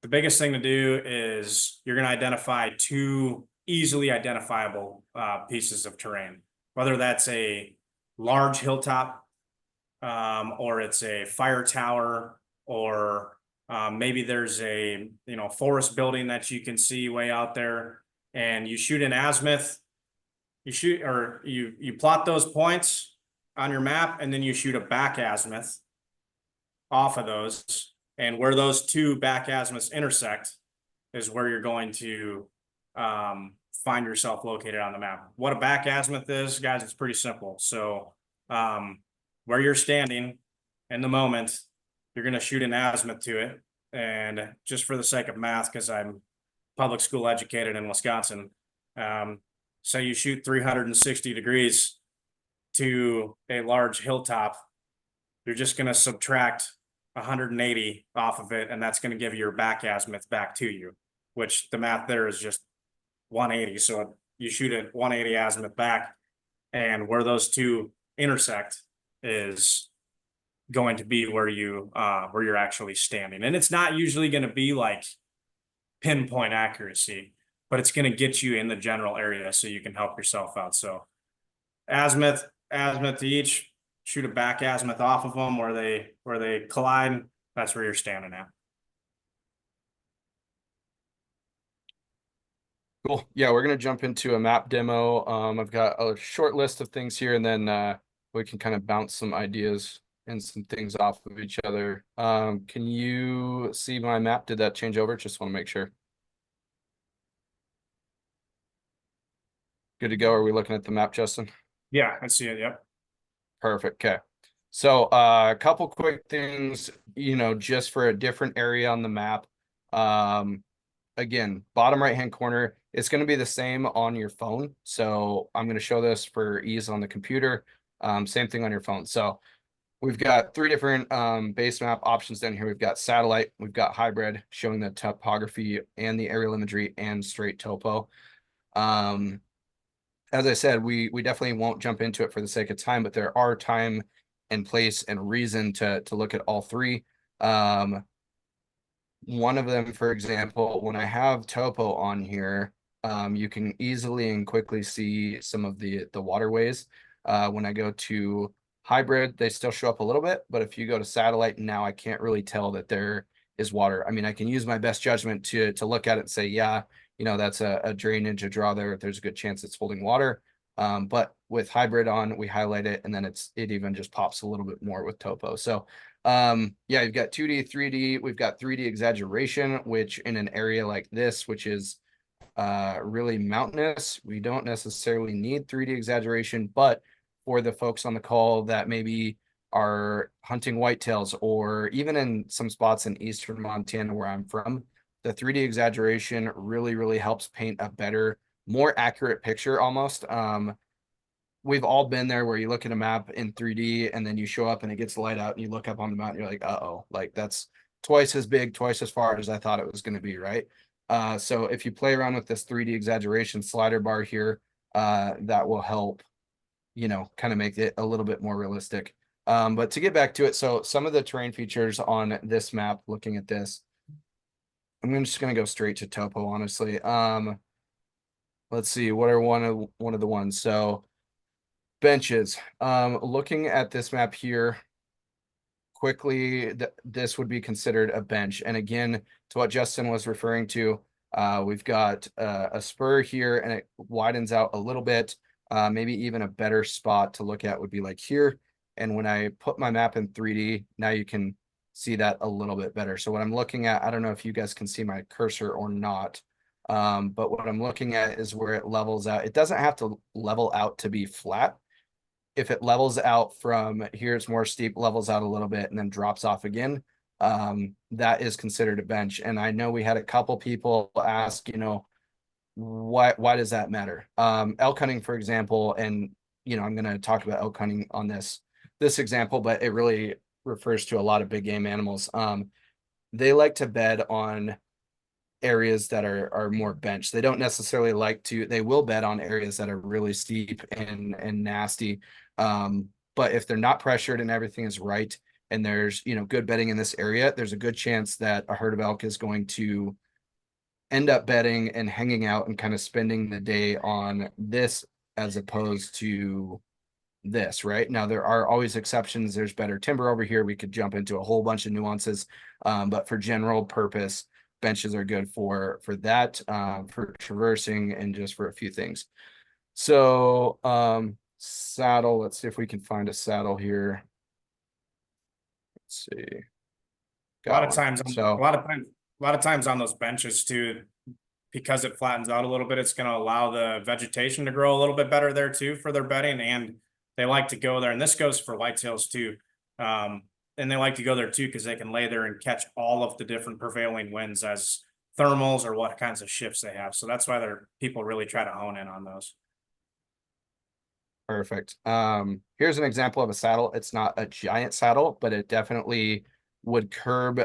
The biggest thing to do is you're going to identify two easily identifiable pieces of terrain, whether that's a large hilltop or it's a fire tower, or maybe there's a forest building that you can see way out there, and you shoot an azimuth. You plot those points on your map, and then you shoot a back azimuth off of those, and where those two back azimuths intersect is where you're going to find yourself located on the map. What a back azimuth is, guys, it's pretty simple. So where you're standing in the moment, you're going to shoot an azimuth to it. And just for the sake of math, because I'm public school educated in Wisconsin, so you shoot 360 degrees to a large hilltop, you're just going to subtract 180 off of it, and that's going to give your back azimuth back to you, which the math there is just 180. So you shoot a 180 azimuth back, and where those two intersect is going to be where you're actually standing. And it's not usually going to be like pinpoint accuracy, but it's going to get you in the general area so you can help yourself out. So azimuth to each, shoot a back azimuth off of them where they collide. That's where you're standing at. Cool. Yeah, we're going to jump into a map demo. I've got a short list of things here, and then we can kind of bounce some ideas and some things off of each other. Can you see my map? Did that change over? Just want to make sure. Good to go. Are we looking at the map, Justin? Yeah, I see it. Yep. Perfect. Okay. So a couple quick things, just for a different area on the map. Again, bottom right-hand corner, it's going to be the same on your phone. So I'm going to show this for ease on the computer. Same thing on your phone. So we've got three different base map options down here. We've got satellite, we've got hybrid, showing the topography and the aerial imagery, and straight topo. As I said, we definitely won't jump into it for the sake of time, but there are time and place and reason to look at all three. One of them, for example, when I have topo on here, you can easily and quickly see some of the waterways. When I go to hybrid, they still show up a little bit, but if you go to satellite now, I can't really tell that there is water. I mean, I can use my best judgment to look at it and say, yeah, that's a drainage, a draw there. There's a good chance it's holding water. But with hybrid on, we highlight it, and then it even just pops a little bit more with topo. So yeah, you've got 2D, 3D, we've got 3D exaggeration, which in an area like this, which is really mountainous, we don't necessarily need 3D exaggeration, but for the folks on the call that maybe are hunting whitetails, or even in some spots in eastern Montana where I'm from, the 3D exaggeration really helps paint a better, more accurate picture almost. We've all been there where you look at a map in 3D and then you show up and it gets light out and you look up on the mountain, you're like, uh-oh, like that's twice as big, twice as far as I thought it was going to be, right? So if you play around with this 3D exaggeration slider bar here, that will help, kind of make it a little bit more realistic. But to get back to it, so some of the terrain features on this map, looking at this, I'm just gonna go straight to topo, honestly. Let's see, what are one of the ones? So benches. Looking at this map here, quickly, this would be considered a bench. And again, to what Justin was referring to, we've got a spur here and it widens out a little bit. Maybe even a better spot to look at would be like here. And when I put my map in 3D, now you can see that a little bit better. So what I'm looking at, I don't know if you guys can see my cursor or not, but what I'm looking at is where it levels out. It doesn't have to level out to be flat. If it levels out from here, it's more steep, levels out a little bit, and then drops off again. That is considered a bench. And I know we had a couple people ask, why does that matter? Elk hunting, for example, and I'm going to talk about elk hunting on this example, but it really refers to a lot of big game animals. They like to bed on areas that are more bench. They don't necessarily they will bed on areas that are really steep and nasty. But if they're not pressured and everything is right, and there's good bedding in this area, there's a good chance that a herd of elk is going to end up bedding and hanging out and kind of spending the day on this as opposed to this. Right now, there are always exceptions. There's better timber over here. We could jump into a whole bunch of nuances, but for general purpose, benches are good for that, for traversing, and just for a few things. So saddle, let's see if we can find a saddle here. Let's see. A lot Got of one. times, So a lot of times on those benches too, because it flattens out a little bit, it's going to allow the vegetation to grow a little bit better there too for their bedding. And they like to go there, and this goes for whitetails too. And they like to go there too because they can lay there and catch all of the different prevailing winds as thermals or what kinds of shifts they have. So that's why people really try to hone in on those. perfect. Here's an example of a saddle. It's not a giant saddle, but it definitely would curb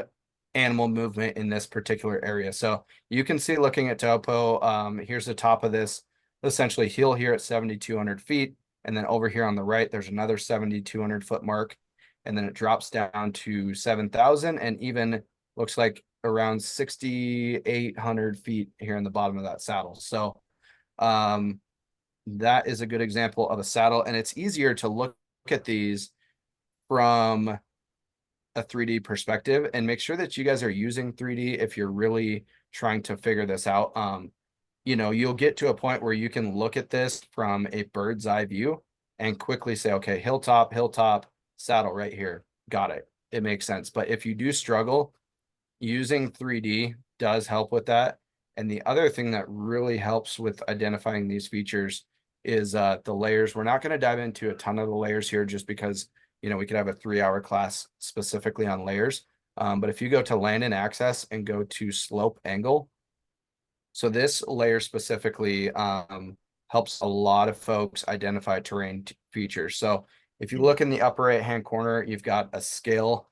animal movement in this particular area. So you can see, looking at topo, here's the top of this, essentially hill here at 7,200 feet. And then over here on the right, there's another 7,200 foot mark. And then it drops down to 7,000 and even looks like around 6,800 feet here in the bottom of that saddle. So that is a good example of a saddle, and it's easier to look at these from a 3D perspective, and make sure that you guys are using 3D if you're really trying to figure this out. You'll get to a point where you can look at this from a bird's eye view and quickly say, okay, hilltop, saddle right here. Got it. It makes sense. But if you do struggle, using 3D does help with that. And the other thing that really helps with identifying these features is the layers. We're not going to dive into a ton of the layers here just because, we could have a 3-hour class specifically on layers. But if you go to land and access and go to slope angle, so this layer specifically helps a lot of folks identify terrain features. So if you look in the upper right-hand corner, you've got a scale,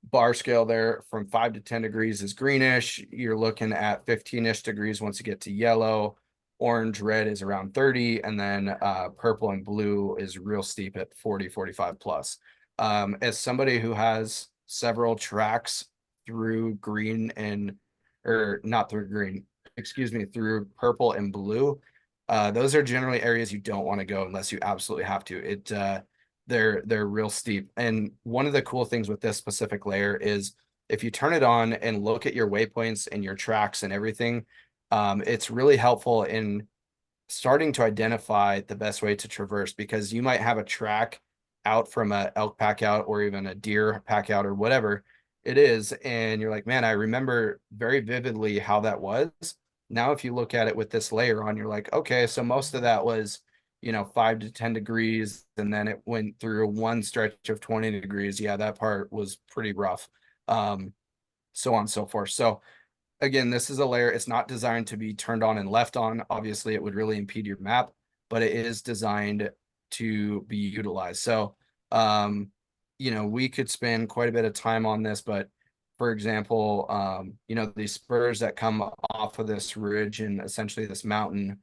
bar scale there from 5 to 10 degrees is greenish. You're looking at 15-ish degrees once you get to yellow. Orange, red is around 30, and then purple and blue is real steep at 40, 45 plus. As somebody who has several tracks through green or not through green, excuse me, through purple and blue, those are generally areas you don't want to go unless you absolutely have to. They're real steep. And one of the cool things with this specific layer is if you turn it on and look at your waypoints and your tracks and everything, it's really helpful in starting to identify the best way to traverse, because you might have a track out from a elk pack out or even a deer pack out or whatever it is, and you're like, man, I remember very vividly how that was. Now if you look at it with this layer on, you're like, okay, so most of that was 5 to 10 degrees, and then it went through one stretch of 20 degrees. Yeah, that part was pretty rough. So on and so forth. So again, this is a layer. It's not designed to be turned on and left on. Obviously, it would really impede your map, but it is designed to be utilized. So, we could spend quite a bit of time on this, but for example, these spurs that come off of this ridge and essentially this mountain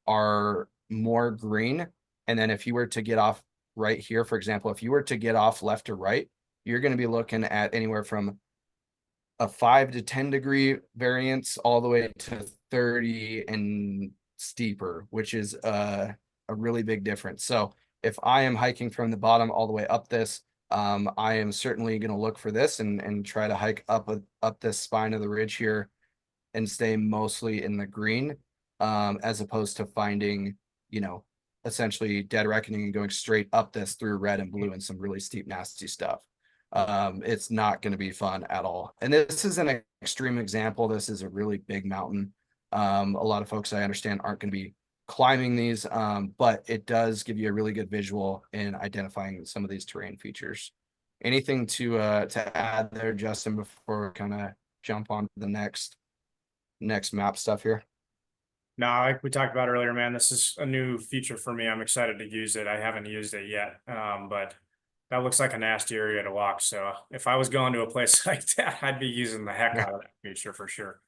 are more green And then if you were to get off right here, for example, if you were to get off left or right, you're going to be looking at anywhere from a 5 to 10 degree variance all the way to 30 and steeper, which is a really big difference. So if I am hiking from the bottom all the way up this, I am certainly going to look for this and try to hike up this spine of the ridge here and stay mostly in the green, as opposed to finding, you know, essentially dead reckoning and going straight up this through red and blue and some really steep, nasty stuff. It's not going to be fun at all. And this is an extreme example. This is a really big mountain. A lot of folks I understand aren't going to be climbing these, but it does give you a really good visual in identifying some of these terrain features. Anything to add there, Justin, before we kind of jump on to the next map stuff here? No, like we talked about earlier, man, this is a new feature for me. I'm excited to use it. I haven't used it yet, but that looks like a nasty area to walk. So if I was going to a place like that, I'd be using the heck out of that feature for sure.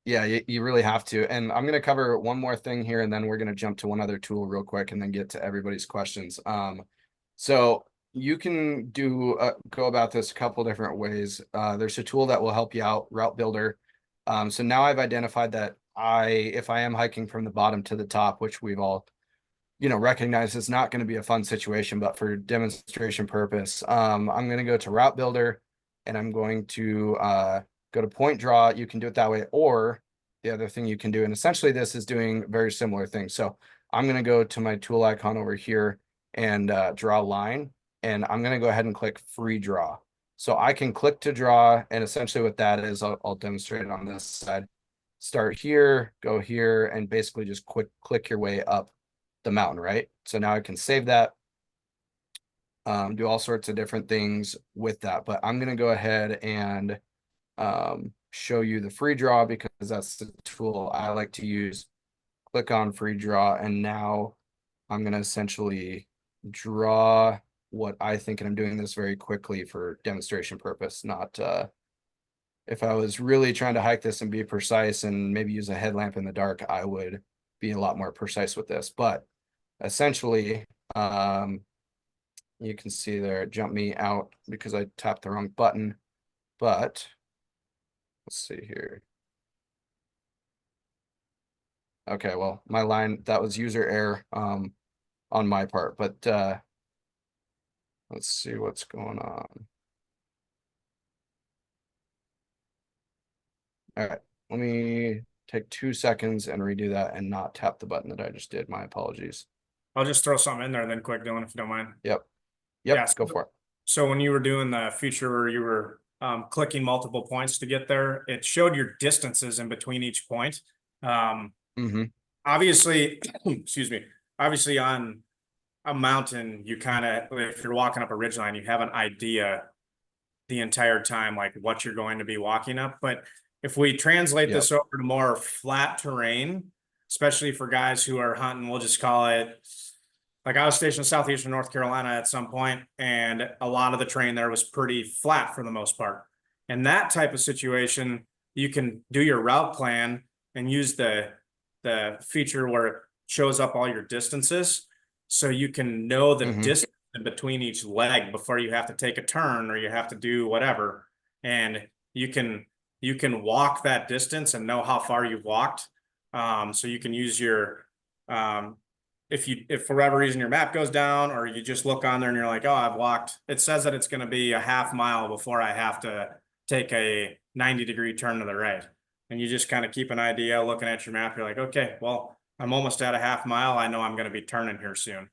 Yeah, you really have to. And I'm going to cover one more thing here, and then we're going to jump to one other tool real quick and then get to everybody's questions. So you can go about this a couple different ways. There's a tool that will help you out, Route Builder. So now I've identified that if I am hiking from the bottom to the top, which we've all, recognize is not going to be a fun situation, but for demonstration purpose, I'm going to go to Route Builder and I'm going to go to point draw. You can do it that way, or the other thing you can do, and essentially this is doing very similar things. So I'm going to go to my tool icon over here and draw a line, and I'm going to go ahead and click free draw. So I can click to draw, and essentially what that is, I'll demonstrate it on this side. Start here, go here, and basically just click your way up the mountain, right? So now I can save that, do all sorts of different things with that. But I'm going to go ahead and show you the free draw because that's the tool I like to use. Click on free draw, and now I'm going to essentially draw what I think, and I'm doing this very quickly for demonstration purpose, not if I was really trying to hike this and be precise and maybe use a headlamp in the dark, I would be a lot more precise with this. But essentially, you can see there, it jumped me out because I tapped the wrong button. But let's see here. Okay, well, my line, that was user error on my part, but let's see what's going on. All right, let me take 2 seconds and redo that and not tap the button that I just did. My apologies. I'll just throw something in there then quick, Dylan, if you don't mind. Yep, Yeah, go for it. So when you were doing the feature where you were clicking multiple points to get there, it showed your distances in between each point. Obviously, excuse me, obviously on a mountain, you kind of, if you're walking up a ridgeline, you have an idea the entire time, like what you're going to be walking up. But if we translate this over to more flat terrain, especially for guys who are hunting, we'll just call it, like I was stationed in southeastern North Carolina at some point, and a lot of the terrain there was pretty flat for the most part. In that type of situation, you can do your route plan and use the feature where it shows up all your distances, so you can know the distance in between each leg before you have to take a turn or you have to do whatever, and you can walk that distance and know how far you've walked. So you can use your if for whatever reason your map goes down, or you just look on there and you're like, oh, I've walked, it says that it's going to be a half mile before I have to take a 90-degree turn to the right. And you just kind of keep an idea looking at your map. You're like, okay, well, I'm almost at a half mile. I know I'm going to be turning here soon.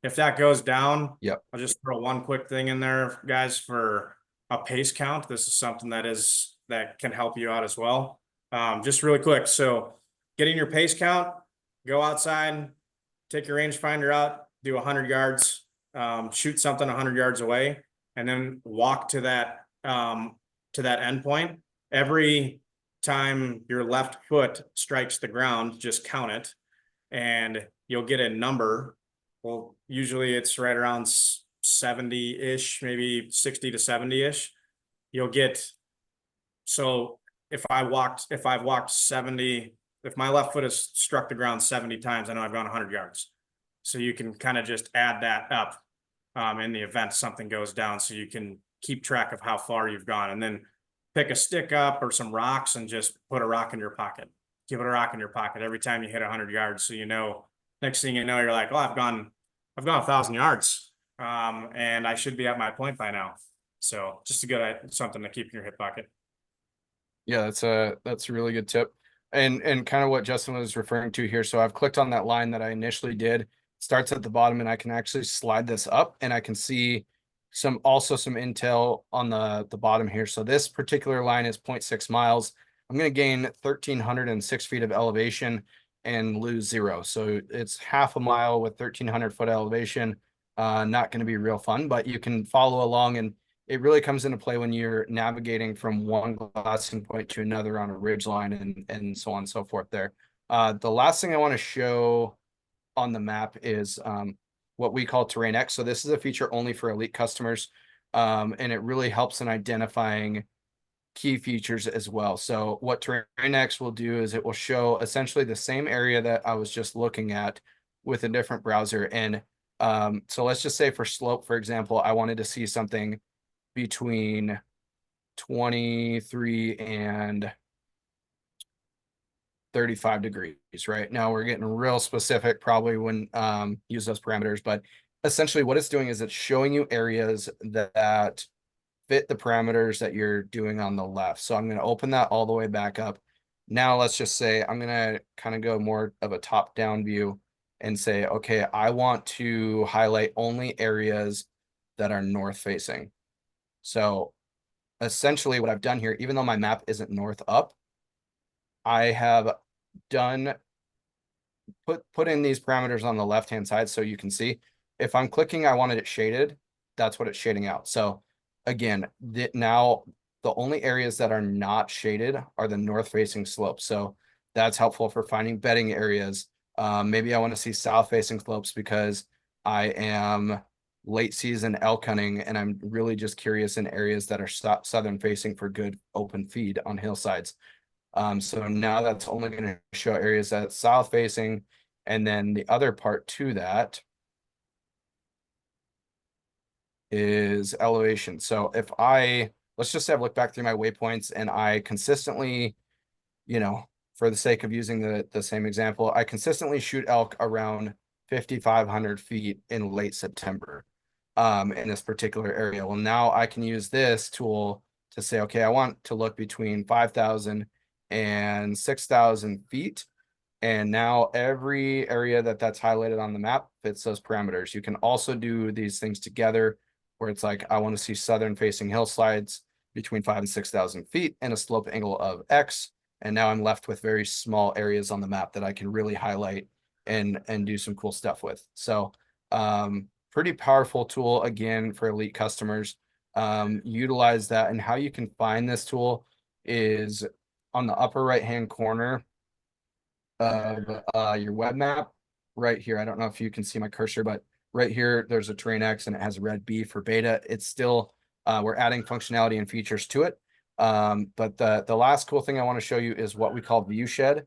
If that goes down, I'll just throw one quick thing in there, guys, for a pace count. This is something that can help you out as well. Just really quick. So getting your pace count, go outside, take your rangefinder out, do 100 yards, shoot something 100 yards away, and then walk to that end point. Every time your left foot strikes the ground, just count it, and you'll get a number. Well, usually it's right around 70-ish, maybe 60 to 70-ish. You'll get, so if I've walked 70 if my left foot has struck the ground 70 times, I know I've gone 100 yards. So you can kind of just add that up in the event something goes down, so you can keep track of how far you've gone, and then pick a stick up or some rocks and just put a rock in your pocket. Give it a rock in your pocket every time you hit 100 yards. So, you know, next thing you know, you're like, oh, I've gone 1,000 yards, and I should be at my point by now. So just a good something to keep in your hip pocket. Yeah, that's a really good tip. And kind of what Justin was referring to here. So I've clicked on that line that I initially did. Starts at the bottom, and I can actually slide this up, and I can see some intel on the bottom here. So this particular line is 0.6 miles. I'm going to gain 1,306 feet of elevation and lose 0. So it's half a mile with 1,300 foot elevation. Not going to be real fun, but you can follow along, and it really comes into play when you're navigating from one glassing point to another on a ridge line, and so on and so forth there. The last thing I want to show on the map is what we call Terrain X. So this is a feature only for elite customers, and it really helps in identifying key features as well. So what Terrain X will do is it will show essentially the same area that I was just looking at with a different browser. And so let's just say for slope, for example, I wanted to see something between 23 and 35 degrees. Right now we're getting real specific probably when use those parameters, but essentially what it's doing is it's showing you areas that fit the parameters that you're doing on the left. So I'm going to open that all the way back up. Now let's just say I'm going to kind of go more of a top down view and say, okay, I want to highlight only areas that are north facing. So essentially what I've done here, even though my map isn't north up, I have done put in these parameters on the left hand side. So you can see if I'm clicking, I wanted it shaded, that's what it's shading out. So again, now the only areas that are not shaded are the north facing slopes. So that's helpful for finding bedding areas. Maybe I want to see south facing slopes because I am late season elk hunting, and I'm really just curious in areas that are southern facing for good open feed on hillsides. So now that's only going to show areas that's south facing. And then the other part to that is elevation. So if let's just have a look back through my waypoints, and I consistently, for the sake of using the same example, I consistently shoot elk around 5,500 feet in late September in this particular area. Well, now I can use this tool to say, okay, I want to look between 5,000 and 6,000 feet. And now every area that's highlighted on the map fits those parameters. You can also do these things together where it's like, I want to see southern facing hillsides between 5,000 and 6,000 feet and a slope angle of X. And now I'm left with very small areas on the map that I can really highlight and do some cool stuff with. So pretty powerful tool again for elite customers. Utilize that. And how you can find this tool is on the upper right hand corner of your web map right here. I don't know if you can see my cursor, but right here there's a Terrain X and it has a red B for beta. It's still we're adding functionality and features to it. But the last cool thing I want to show you is what we call Viewshed.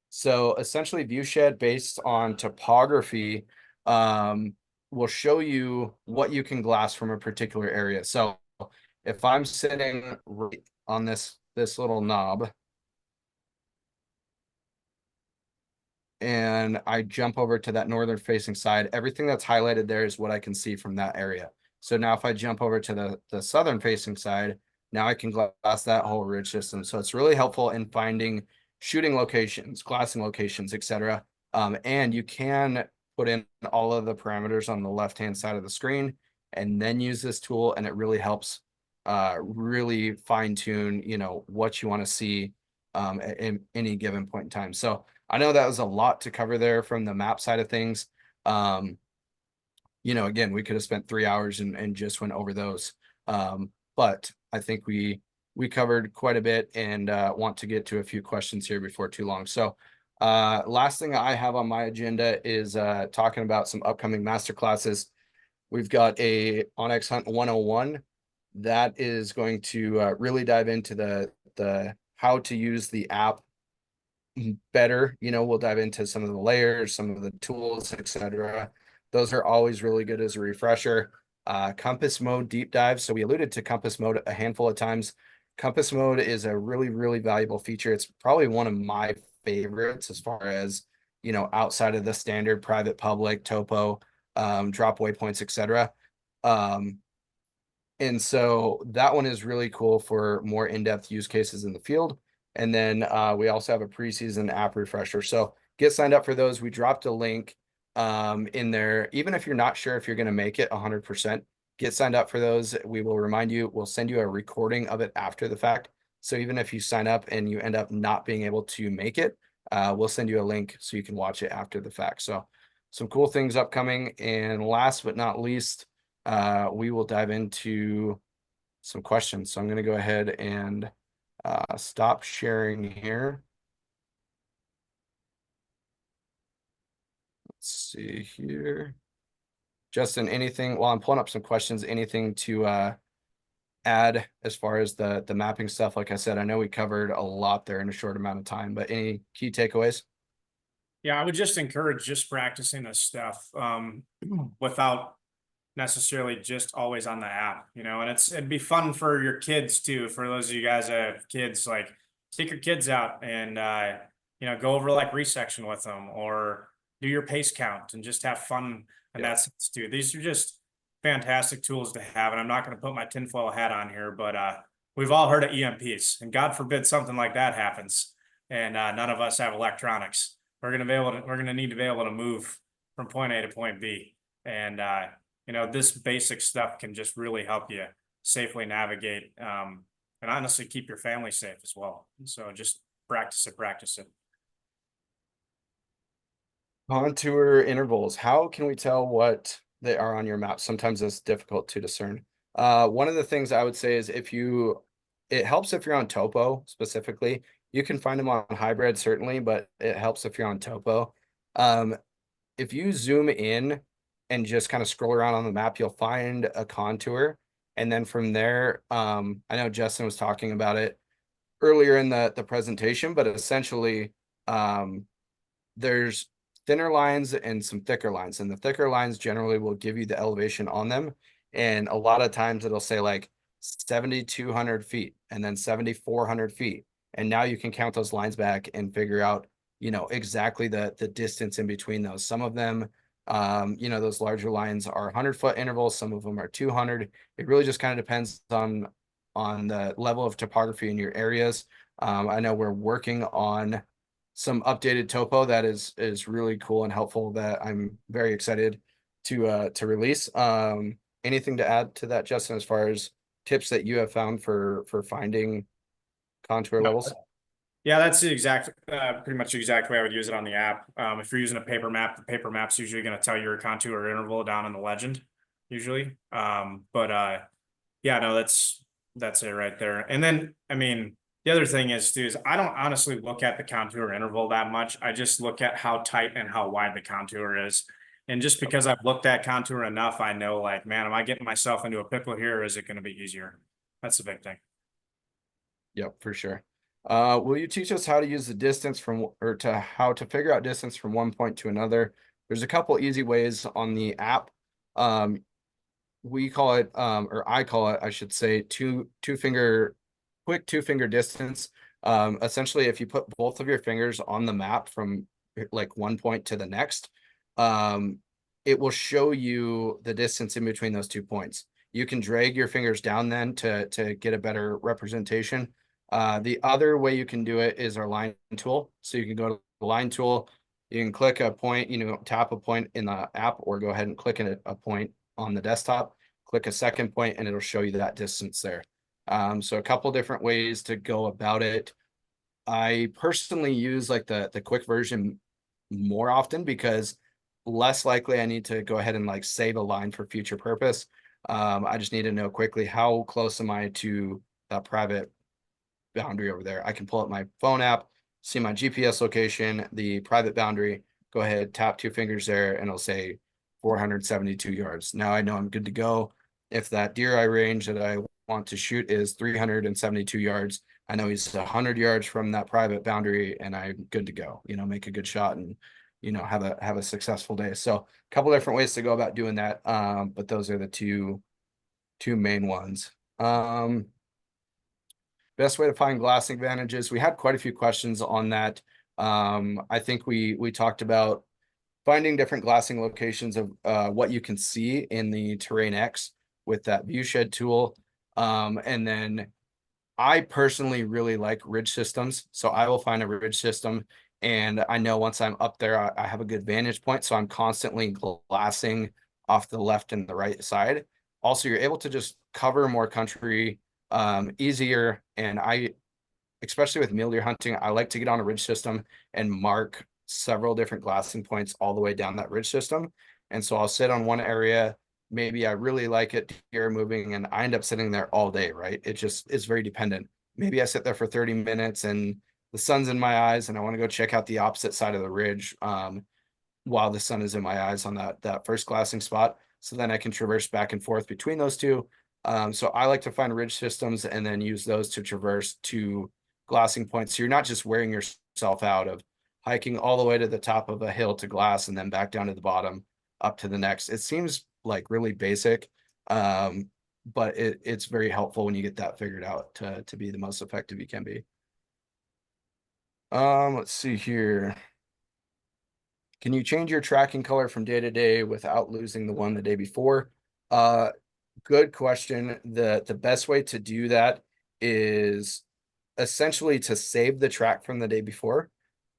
So essentially Viewshed based on topography will show you what you can glass from a particular area. So if I'm sitting right on this little knob and I jump over to that northern facing side, everything that's highlighted there is what I can see from that area. So now if I jump over to the southern facing side, now I can glass that whole ridge system. So it's really helpful in finding shooting locations, glassing locations, etc. And you can put in all of the parameters on the left-hand side of the screen and then use this tool, and it really helps really fine-tune, what you want to see at any given point in time. So I know that was a lot to cover there from the map side of things. Again, we could have spent 3 hours and just went over those. But I think we covered quite a bit, and want to get to a few questions here before too long. So last thing I have on my agenda is talking about some upcoming master classes. We've got a onX Hunt 101 that is going to really dive into the how to use the app better. We'll dive into some of the layers, some of the tools, etc. Those are always really good as a refresher. Compass mode deep dive. So we alluded to compass mode a handful of times. Compass mode is a really, really valuable feature. It's probably one of my favorites as far as, outside of the standard private, public, topo, drop waypoints, etc. Um, and so that one is really cool for more in-depth use cases in the field. And then we also have a preseason app refresher. So get signed up for those. We dropped a link in there. Even if you're not sure if you're going to make it 100%, get signed up for those. We will remind you, we'll send you a recording of it after the fact. So even if you sign up and you end up not being able to make it, we'll send you a link so you can watch it after the fact. So some cool things upcoming. And last but not least, we will dive into some questions. So I'm going to go ahead and stop sharing here. Let's see here. Justin, anything, while I'm pulling up some questions, anything to add as far as the mapping stuff? Like I said, I know we covered a lot there in a short amount of time, but any key takeaways? Yeah, I would just encourage just practicing this stuff without necessarily just always on the app, and it'd be fun for your kids too. For those of you guys that have kids, like take your kids out and go over like resection with them or do your pace count and just have fun in Yeah. that sense too. These are just fantastic tools to have. And I'm not going to put my tinfoil hat on here, but we've all heard of EMPs, and God forbid something like that happens and none of us have electronics. We're gonna need to be able to move from point A to point B. And this basic stuff can just really help you safely navigate and honestly keep your family safe as well. So just practice it. Contour intervals. How can we tell what they are on your map? Sometimes it's difficult to discern. One of the things I would say is it helps if you're on topo specifically. You can find them on hybrid certainly, but it helps if you're on topo. Um, if you zoom in and just kind of scroll around on the map, you'll find a contour. And then from there, I know Justin was talking about it earlier in the presentation, but essentially, there's thinner lines and some thicker lines, and the thicker lines generally will give you the elevation on them. And a lot of times it'll say like 7,200 feet and then 7,400 feet. And now you can count those lines back and figure out, exactly the distance in between those. Some of them, those larger lines are 100-foot intervals. Some of them are 200. It really just kind of depends on the level of topography in your areas. I know we're working on some updated topo that is really cool and helpful that I'm very excited to release. Anything to add to that, Justin, as far as tips that you have found for finding contour levels? Yeah, that's the exact, pretty much the exact way I would use it on the app. If you're using a paper map, the paper map's usually going to tell you your contour interval down in the legend, usually. But yeah, no, that's it right there. And then, I mean, the other thing is too, is I don't honestly look at the contour interval that much. I just look at how tight and how wide the contour is. And just because I've looked at contour enough, I know like, man, am I getting myself into a pickle here, or is it going to be easier? That's the big thing. Yep, for sure. Will you teach us how to use the distance or to how to figure out distance from one point to another? There's a couple easy ways on the app. Um, we call it, or I call it, I should say, quick two finger distance. Essentially, if you put both of your fingers on the map from like one point to the next, um, it will show you the distance in between those 2 points. You can drag your fingers down then to get a better representation. The other way you can do it is our line tool. So you can go to the line tool, you can click a point, tap a point in the app, or go ahead and click a point on the desktop, click a second point, and it'll show you that distance there. So a couple different ways to go about it. I personally use like the quick version more often because less likely I need to go ahead and like save a line for future purpose. I just need to know quickly how close am I to that private boundary over there. I can pull up my phone app, see my GPS location, the private boundary, go ahead, tap two fingers there, and it'll say 472 yards. Now I know I'm good to go. If that deer eye range that I want to shoot is 372 yards, I know he's 100 yards from that private boundary and I'm good to go, make a good shot and, have a successful day. So a couple different ways to go about doing that. But those are the two main ones. Best way to find glassing advantages. We had quite a few questions on that. I think we talked about finding different glassing locations of what you can see in the Terrain X with that view shed tool. And then I personally really like ridge systems. So I will find a ridge system and I know once I'm up there, I have a good vantage point. So I'm constantly glassing off the left and the right side. Also, you're able to just cover more country easier. And especially with mule deer hunting, I like to get on a ridge system and mark several different glassing points all the way down that ridge system. And so I'll sit on one area. Maybe I really like it, deer moving, and I end up sitting there all day, right? It just is very dependent. Maybe I sit there for 30 minutes and the sun's in my eyes and I want to go check out the opposite side of the ridge while the sun is in my eyes on that first glassing spot. So then I can traverse back and forth between those two. So I like to find ridge systems and then use those to traverse to glassing points. So you're not just wearing yourself out of hiking all the way to the top of a hill to glass and then back down to the bottom up to the next. It seems like really basic, but it's very helpful when you get that figured out to be the most effective you can be. Let's see here. Can you change your tracking color from day to day without losing the one the day before? Good question. The best way to do that is essentially to save the track from the day before.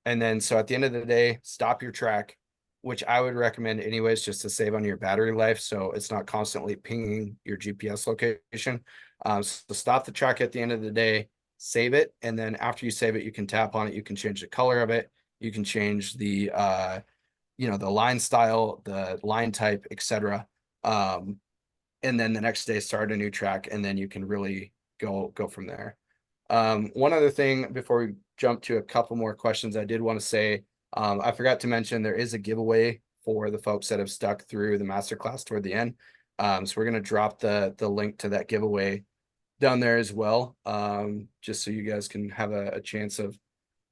And then so at the end of the day, stop your track, which I would recommend anyways, just to save on your battery life. So it's not constantly pinging your GPS location. So stop the track at the end of the day, save it. And then after you save it, you can tap on it. You can change the color of it. You can change the, the line style, the line type, etc. And then the next day start a new track and then you can really go from there. One other thing before we jump to a couple more questions, I did want to say, I forgot to mention there is a giveaway for the folks that have stuck through the masterclass toward the end. So we're going to drop the link to that giveaway down there as well, just so you guys can have a chance of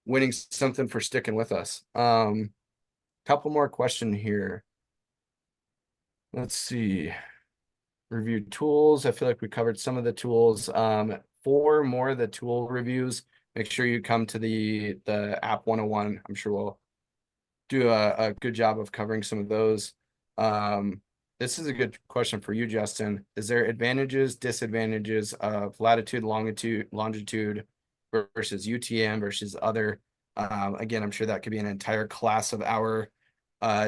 winning something for sticking with us. Couple more question here. Let's see. Review tools. I feel like we covered some of the tools. For more of the tool reviews, make sure you come to the app 101. I'm sure we'll do a good job of covering some of those. This is a good question for you, Justin. Is there advantages, disadvantages of latitude, longitude versus UTM versus other? Again, I'm sure that could be an entire class of our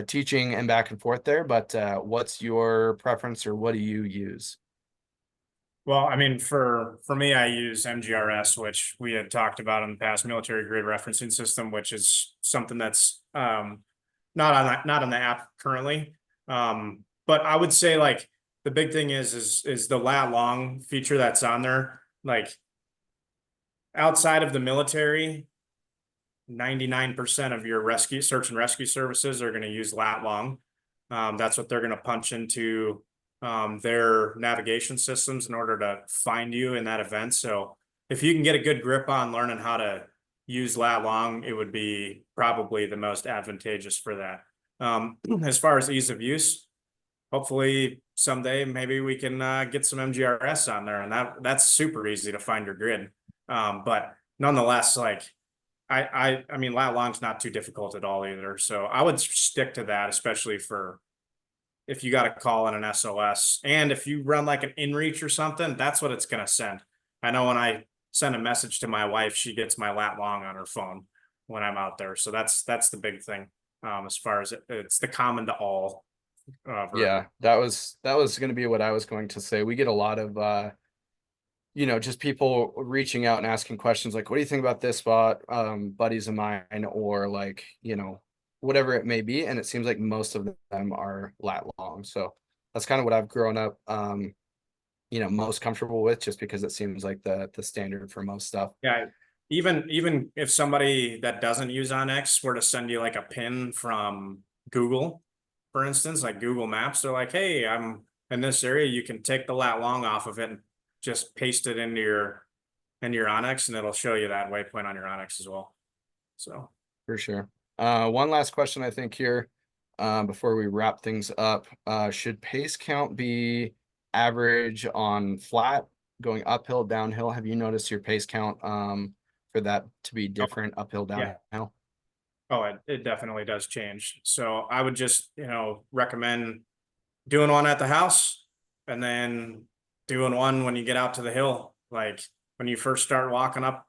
teaching and back and forth there, but what's your preference or what do you use? Well, I mean, for me, I use MGRS, which we had talked about in the past, military grade referencing system, which is something that's not on the app currently. But I would say like the big thing is the lat long feature that's on there. Like outside of the military, 99% of your rescue search and rescue services are going to use lat long. That's what they're going to punch into their navigation systems in order to find you in that event. So if you can get a good grip on learning how to use lat long, it would be probably the most advantageous for that. As far as ease of use, hopefully someday maybe we can get some MGRS on there, and that's super easy to find your grid. But nonetheless, like I mean, lat long's not too difficult at all either. So I would stick to that, especially for if you got to call in an SOS. And if you run like an inReach or something, that's what it's going to send. I know when I send a message to my wife, she gets my lat long on her phone when I'm out there. So that's the big thing. As far as it's the common to all. Yeah, that was going to be what I was going to say. We get a lot of just people reaching out and asking questions like, what do you think about this spot? Buddies of mine, or like, whatever it may be. And it seems like most of them are lat long. So that's kind of what I've grown up, most comfortable with, just because it seems like the standard for most stuff. Yeah. Even if somebody that doesn't use onX were to send you like a pin from Google, for instance, like Google Maps, they're like, hey, I'm in this area, you can take the lat long off of it and just paste it into and your onX, and it'll show you that waypoint on your onX as well. So For sure. One last question, I think here, before we wrap things up. Should pace count be average on flat, going uphill, downhill? Have you noticed your pace count for that to be oh, different, uphill, yeah. downhill? Oh, it definitely does change. So I would just, recommend doing one at the house and then doing one when you get out to the hill. Like when you first start walking up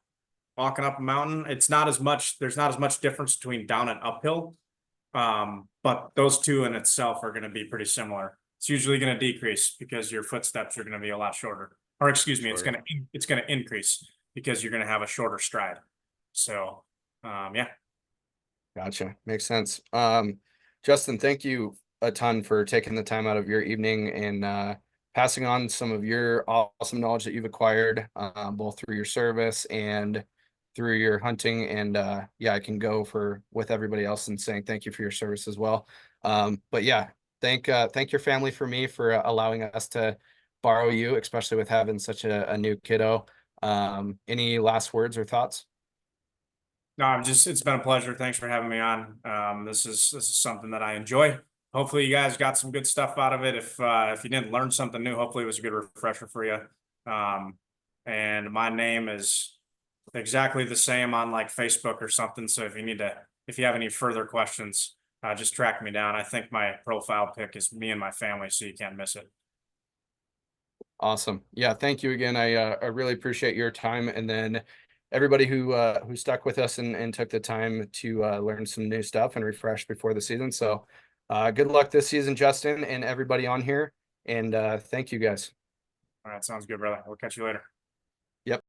a mountain, there's not as much difference between down and uphill. But those two in itself are going to be pretty similar. It's usually going to decrease because your footsteps are going to be a lot shorter. Or excuse me, Shorter. it's going to increase because you're going to have a shorter stride. So, yeah. Gotcha. Makes sense. Justin, thank you a ton for taking the time out of your evening and passing on some of your awesome knowledge that you've acquired, both through your service and through your hunting. And yeah, I can go for with everybody else and saying thank you for your service as well. But yeah, thank your family for me for allowing us to borrow you, especially with having such a new kiddo. Any last words or thoughts? No, it's been a pleasure. Thanks for having me on. This is something that I enjoy. Hopefully you guys got some good stuff out of it. If you didn't learn something new, hopefully it was a good refresher for you. And my name is exactly the same on like Facebook or something. So if you have any further questions, just track me down. I think my profile pic is me and my family, so you can't miss it. Awesome. Yeah, thank you again. I really appreciate your time, and then everybody who stuck with us and took the time to learn some new stuff and refresh before the season. So good luck this season, Justin, and everybody on here. And thank you guys. All right, sounds good, brother. We'll catch you later. Yep.